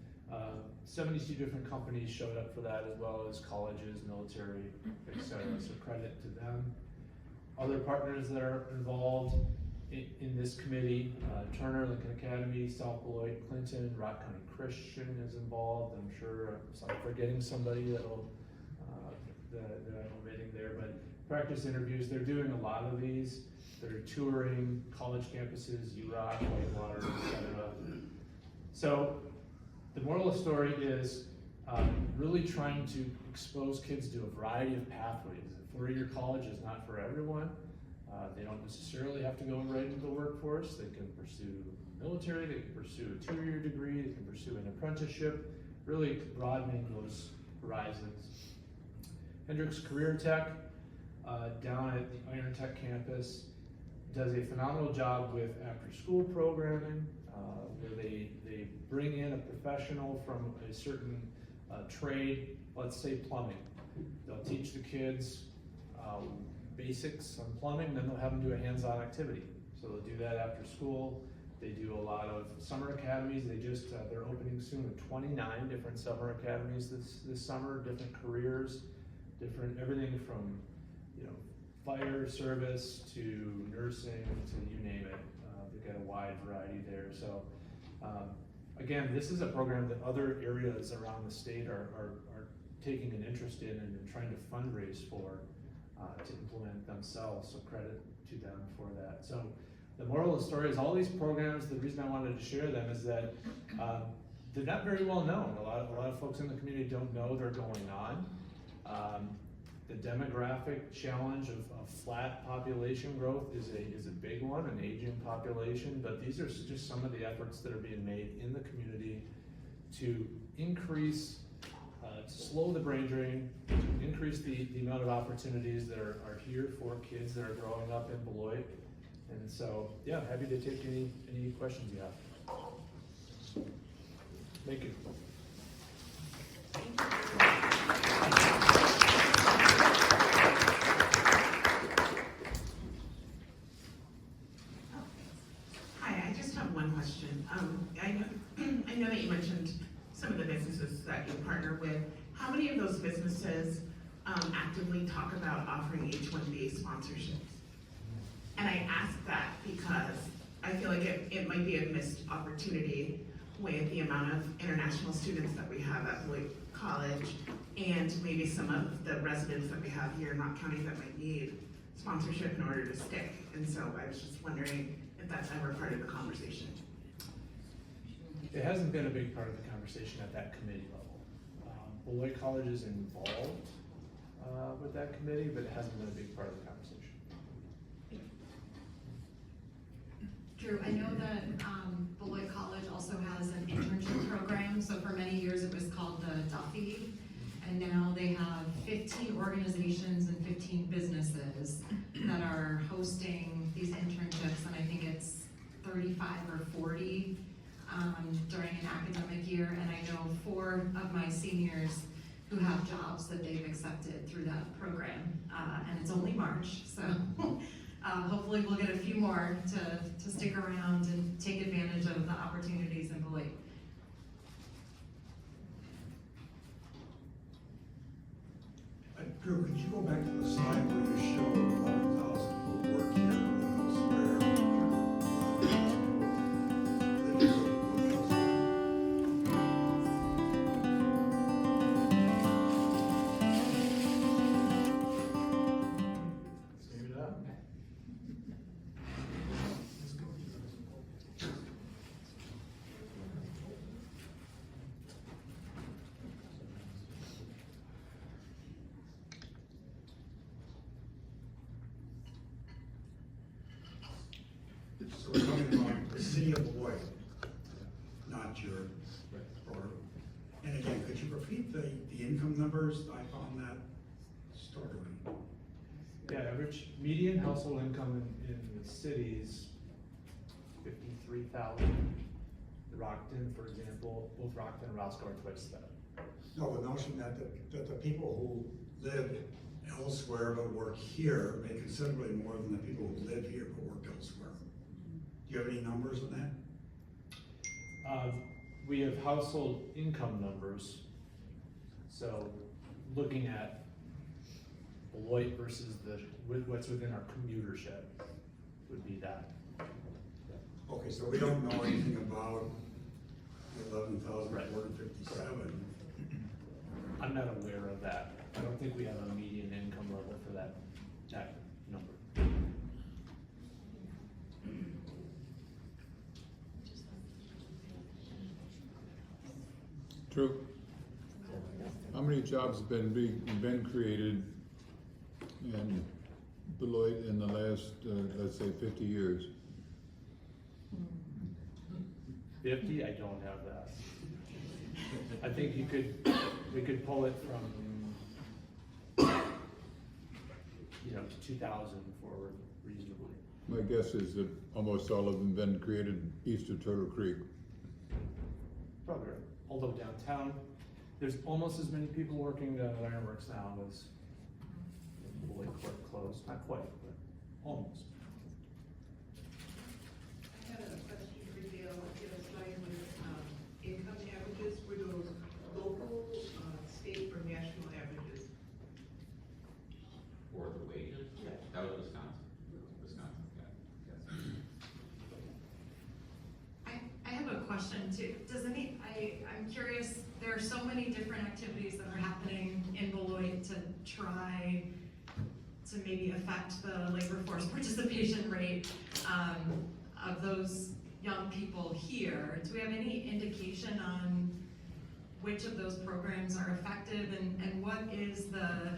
72 different companies showed up for that, as well as colleges, military, etc. So credit to them. Other partners that are involved in this committee, Turner, Lincoln Academy, South Beloit, Clinton, Rock County Christian is involved. I'm sure I'm forgetting somebody that I'm omitting there, but practice interviews, they're doing a lot of these. They're touring college campuses, URock, Whitewater, etc. So the moral of the story is really trying to expose kids to a variety of pathways. A four-year college is not for everyone. They don't necessarily have to go right into the workforce. They can pursue military, they can pursue a two-year degree, they can pursue an apprenticeship, really broadening those horizons. Hendricks Career Tech down at the Iron Tech campus does a phenomenal job with after-school programming, where they bring in a professional from a certain trade, let's say plumbing. They'll teach the kids basics on plumbing, then they'll have them do a hands-on activity. So they'll do that after school. They do a lot of summer academies. They're opening soon with 29 different summer academies this summer, different careers, everything from, fire service to nursing to you name it. They've got a wide variety there. So again, this is a program that other areas around the state are taking an interest in and trying to fundraise for to implement themselves. So credit to them for that. So the moral of the story is all these programs, the reason I wanted to share them is that they're not very well known. A lot of folks in the community don't know they're going on. The demographic challenge of flat population growth is a big one, an aging population, but these are just some of the efforts that are being made in the community to increase, slow the brain drain, increase the amount of opportunities that are here for kids that are growing up in Beloit. And so, yeah, happy to take any questions you have. Thank you. Hi, I just have one question. I know that you mentioned some of the businesses that you partner with. How many of those businesses actively talk about offering H-1B sponsorships? And I ask that because I feel like it might be a missed opportunity with the amount of international students that we have at Beloit College and maybe some of the residents that we have here in Rock County that might need sponsorship in order to stick. And so I was just wondering if that's ever part of the conversation. It hasn't been a big part of the conversation at that committee level. Beloit College is involved with that committee, but it hasn't been a big part of the conversation. Drew, I know that Beloit College also has an internship program. So for many years it was called the Duffy, and now they have 15 organizations and 15 businesses that are hosting these internships, and I think it's 35 or 40 during an academic year. And I know 4 of my seniors who have jobs that they've accepted through that program, and it's only March, so hopefully we'll get a few more to stick around and take advantage of the opportunities in Beloit. Drew, could you go back to the slide where you showed 11,000 people work here Maybe not. So we're coming from the City of Beloit, not your, or, and again, could you repeat the income numbers? I found that startling. Yeah, average median household income in the city is $53,000. Rockton, for example, both Rockton and Roscoe are twice that. No, the notion that the people who live elsewhere but work here make considerably more than the people who live here but work elsewhere. Do you have any numbers on that? We have household income numbers. So looking at Beloit versus what's within our commutership would be that. Okay, so we don't know anything about the 11,457. I'm not aware of that. I don't think we have a median income level for that number. True. How many jobs have been created in Beloit in the last, let's say, 50 years? 50? I don't have that. I think we could pull it from you know, to 2,000 forward reasonably. My guess is that almost all of them been created east of Turtle Creek. Probably right. Although downtown, there's almost as many people working at Ironworks now as the Beloit Court closed. Not quite, but almost. I had a question for Dale, if it's starting with, income averages, were those local, state, or national averages? For the wages? Yeah. That was Wisconsin. Wisconsin, yeah. Yes. I have a question too. I'm curious, there are so many different activities that are happening in Beloit to try to maybe affect the labor force participation rate of those young people here. Do we have any indication on which of those programs are effective and what is the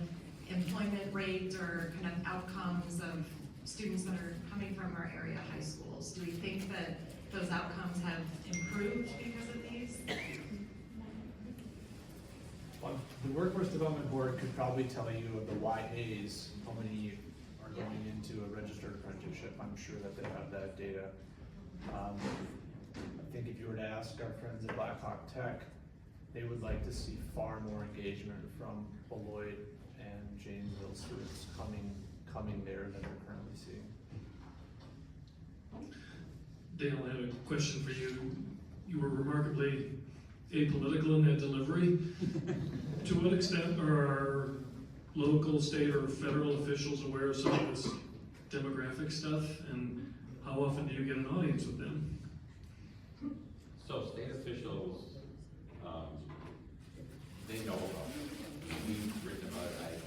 employment rate or kind of outcomes of students that are coming from our area high schools? Do we think that those outcomes have improved because of these? Well, the Workforce Development Board could probably tell you of the YAs, how many are going into a registered apprenticeship. I'm sure that they have that data. I think if you were to ask our friends at Blackhawk Tech, they would like to see far more engagement from Beloit and Janesville students coming there than they're currently seeing. Dale, I have a question for you. You were remarkably apolitical in that delivery. To what extent are our local, state, or federal officials aware of some of this demographic stuff, and how often do you get an audience with them? So state officials, they know about it. We've written about it.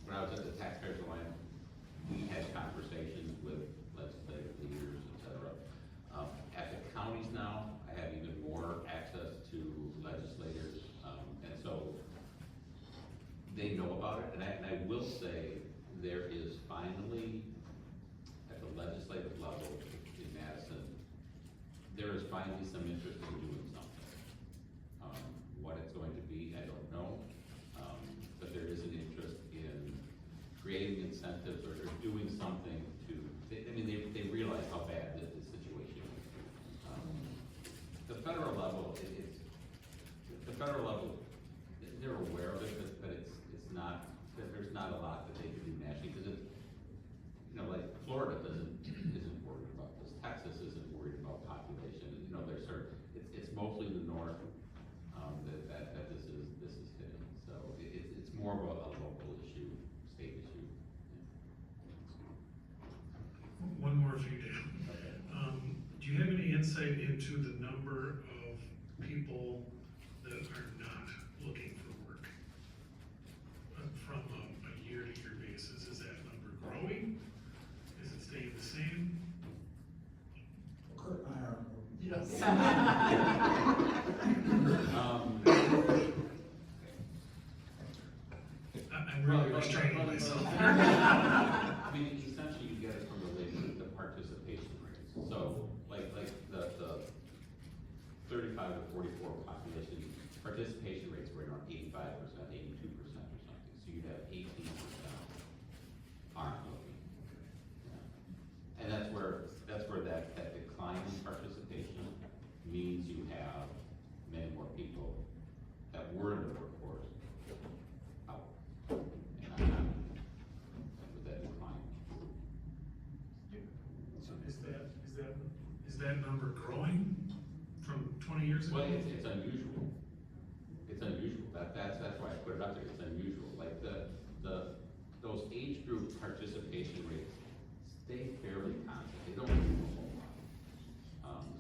When I was at the Taxpayers Alliance, we had conversations with legislative leaders, et cetera. At the counties now, I have even more access to legislators, and so they know about it. And I will say there is finally, at the legislative level in Madison, there is finally some interest in doing something. What it's going to be, I don't know, but there is an interest in creating incentives or doing something to, they realize how bad this situation is. The federal level, they're aware of it, but it's not, there's not a lot that they can do nationally, because it's, like Florida isn't worried about this, Texas isn't worried about population, they're sort of, it's mostly the north, that this is hitting, so it's more of a local issue, state issue. One more for you, Dale. Do you have any insight into the number of people that are not looking for work from a year-to-year basis? Is that number growing? Is it staying the same? Kurt and I are. Yes. I'm really restraining myself. Essentially you get it from the participation rates. So, like the 35 to 44 population, participation rates were around 85%, 82% or something. So you'd have 18% aren't looking. Yeah. And that's where that decline in participation means you have many more people that were in the workforce out. And I'm not with that decline. So is that number growing from 20 years ago? Well, it's unusual. It's unusual. That's why I put it up there. It's unusual. Like those age group participation rates stay fairly constant. They don't move a whole lot.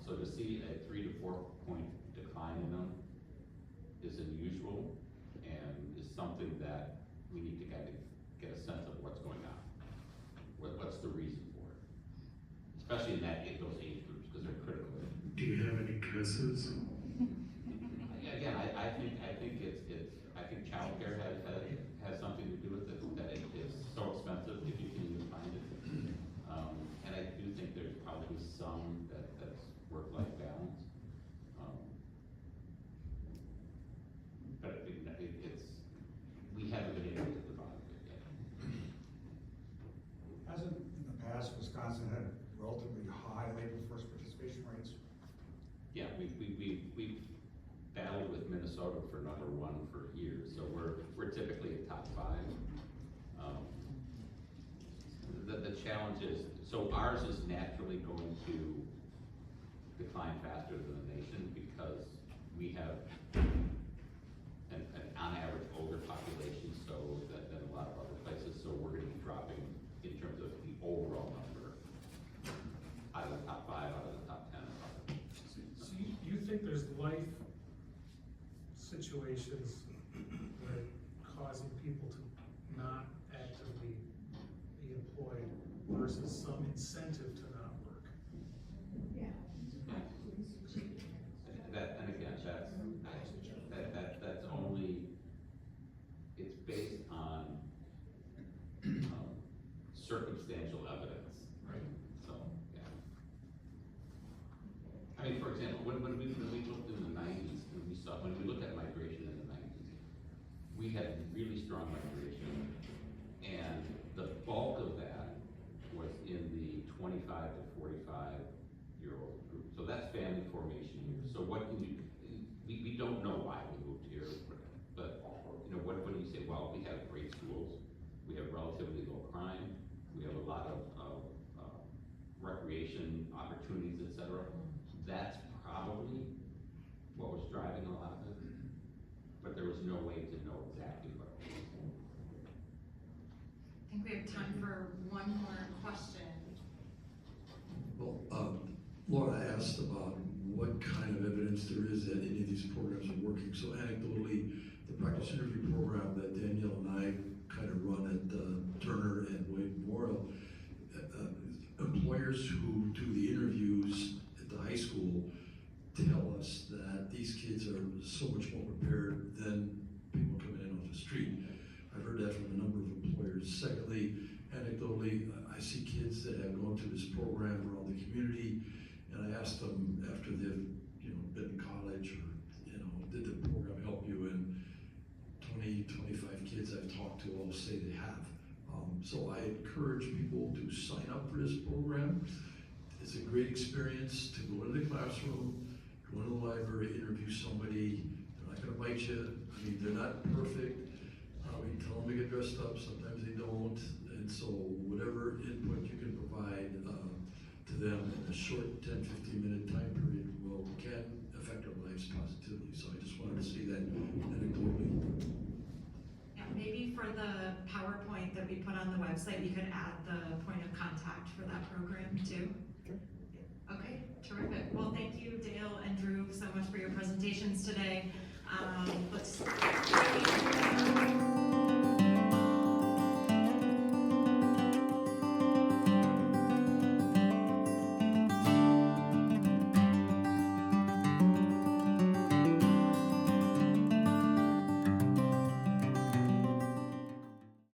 So to see a 3 to 4 point decline in them is unusual and is something that we need to kind of get a sense of what's going on. What's the reason for it? Especially in those age groups, because they're critical. Do you have any guesses? Again, I think childcare has something to do with it, that it's so expensive if you can even find it. And I do think there's probably some that's work-life balance. But we haven't been able to get the bottom of it yet. Yeah, we've battled with Minnesota for number one for years, so we're typically a top 5. The challenge is, so ours is naturally going to decline faster than the nation because we have an on average older population, so than a lot of other places, so we're gonna be dropping in terms of the overall number out of the top 5, out of the top 10. So you think there's life situations that are causing people to not actively be employed versus some incentive to not work? That, and again, that's only, it's based on circumstantial evidence. Right. So, yeah. I mean, for example, when we looked in the 90s, when we looked at migration in the 90s, we had really strong migration, and the bulk of that was in the 25 to 45-year-old group. So that's family formation years. So what can you, we don't know why we moved here, but what do you say? Well, we have great schools, we have relatively low crime, we have a lot of recreation opportunities, etc. That's probably what was driving a lot of it, but there was no way to know exactly what it was. I think we have time for one more question. Well, Laura asked about what kind of evidence there is that any of these programs are working. So anecdotally, the practice interview program that Danielle and I kind of run at Turner and Wade Memorial, employers who do the interviews at the high school tell us that these kids are so much more prepared than people coming in off the street. I've heard that from a number of employers. Secondly, anecdotally, I see kids that have gone through this program around the community, and I asked them after they've been in college or did the program help you? And 20, 25 kids I've talked to all say they have. So I encourage people to sign up for this program. It's a great experience to go into the classroom, go into the library, interview somebody. They're not gonna bite you. I mean, they're not perfect. We tell them to get dressed up, sometimes they don't. And so whatever input you can provide to them in a short 10, 15-minute time period can affect our lives positively. So I just wanted to say that anecdotally. Yeah, maybe for the PowerPoint that we put on the website, you could add the point of contact for that program too. Okay, terrific. Well, thank you, Dale and Drew, so much for your presentations today. Let's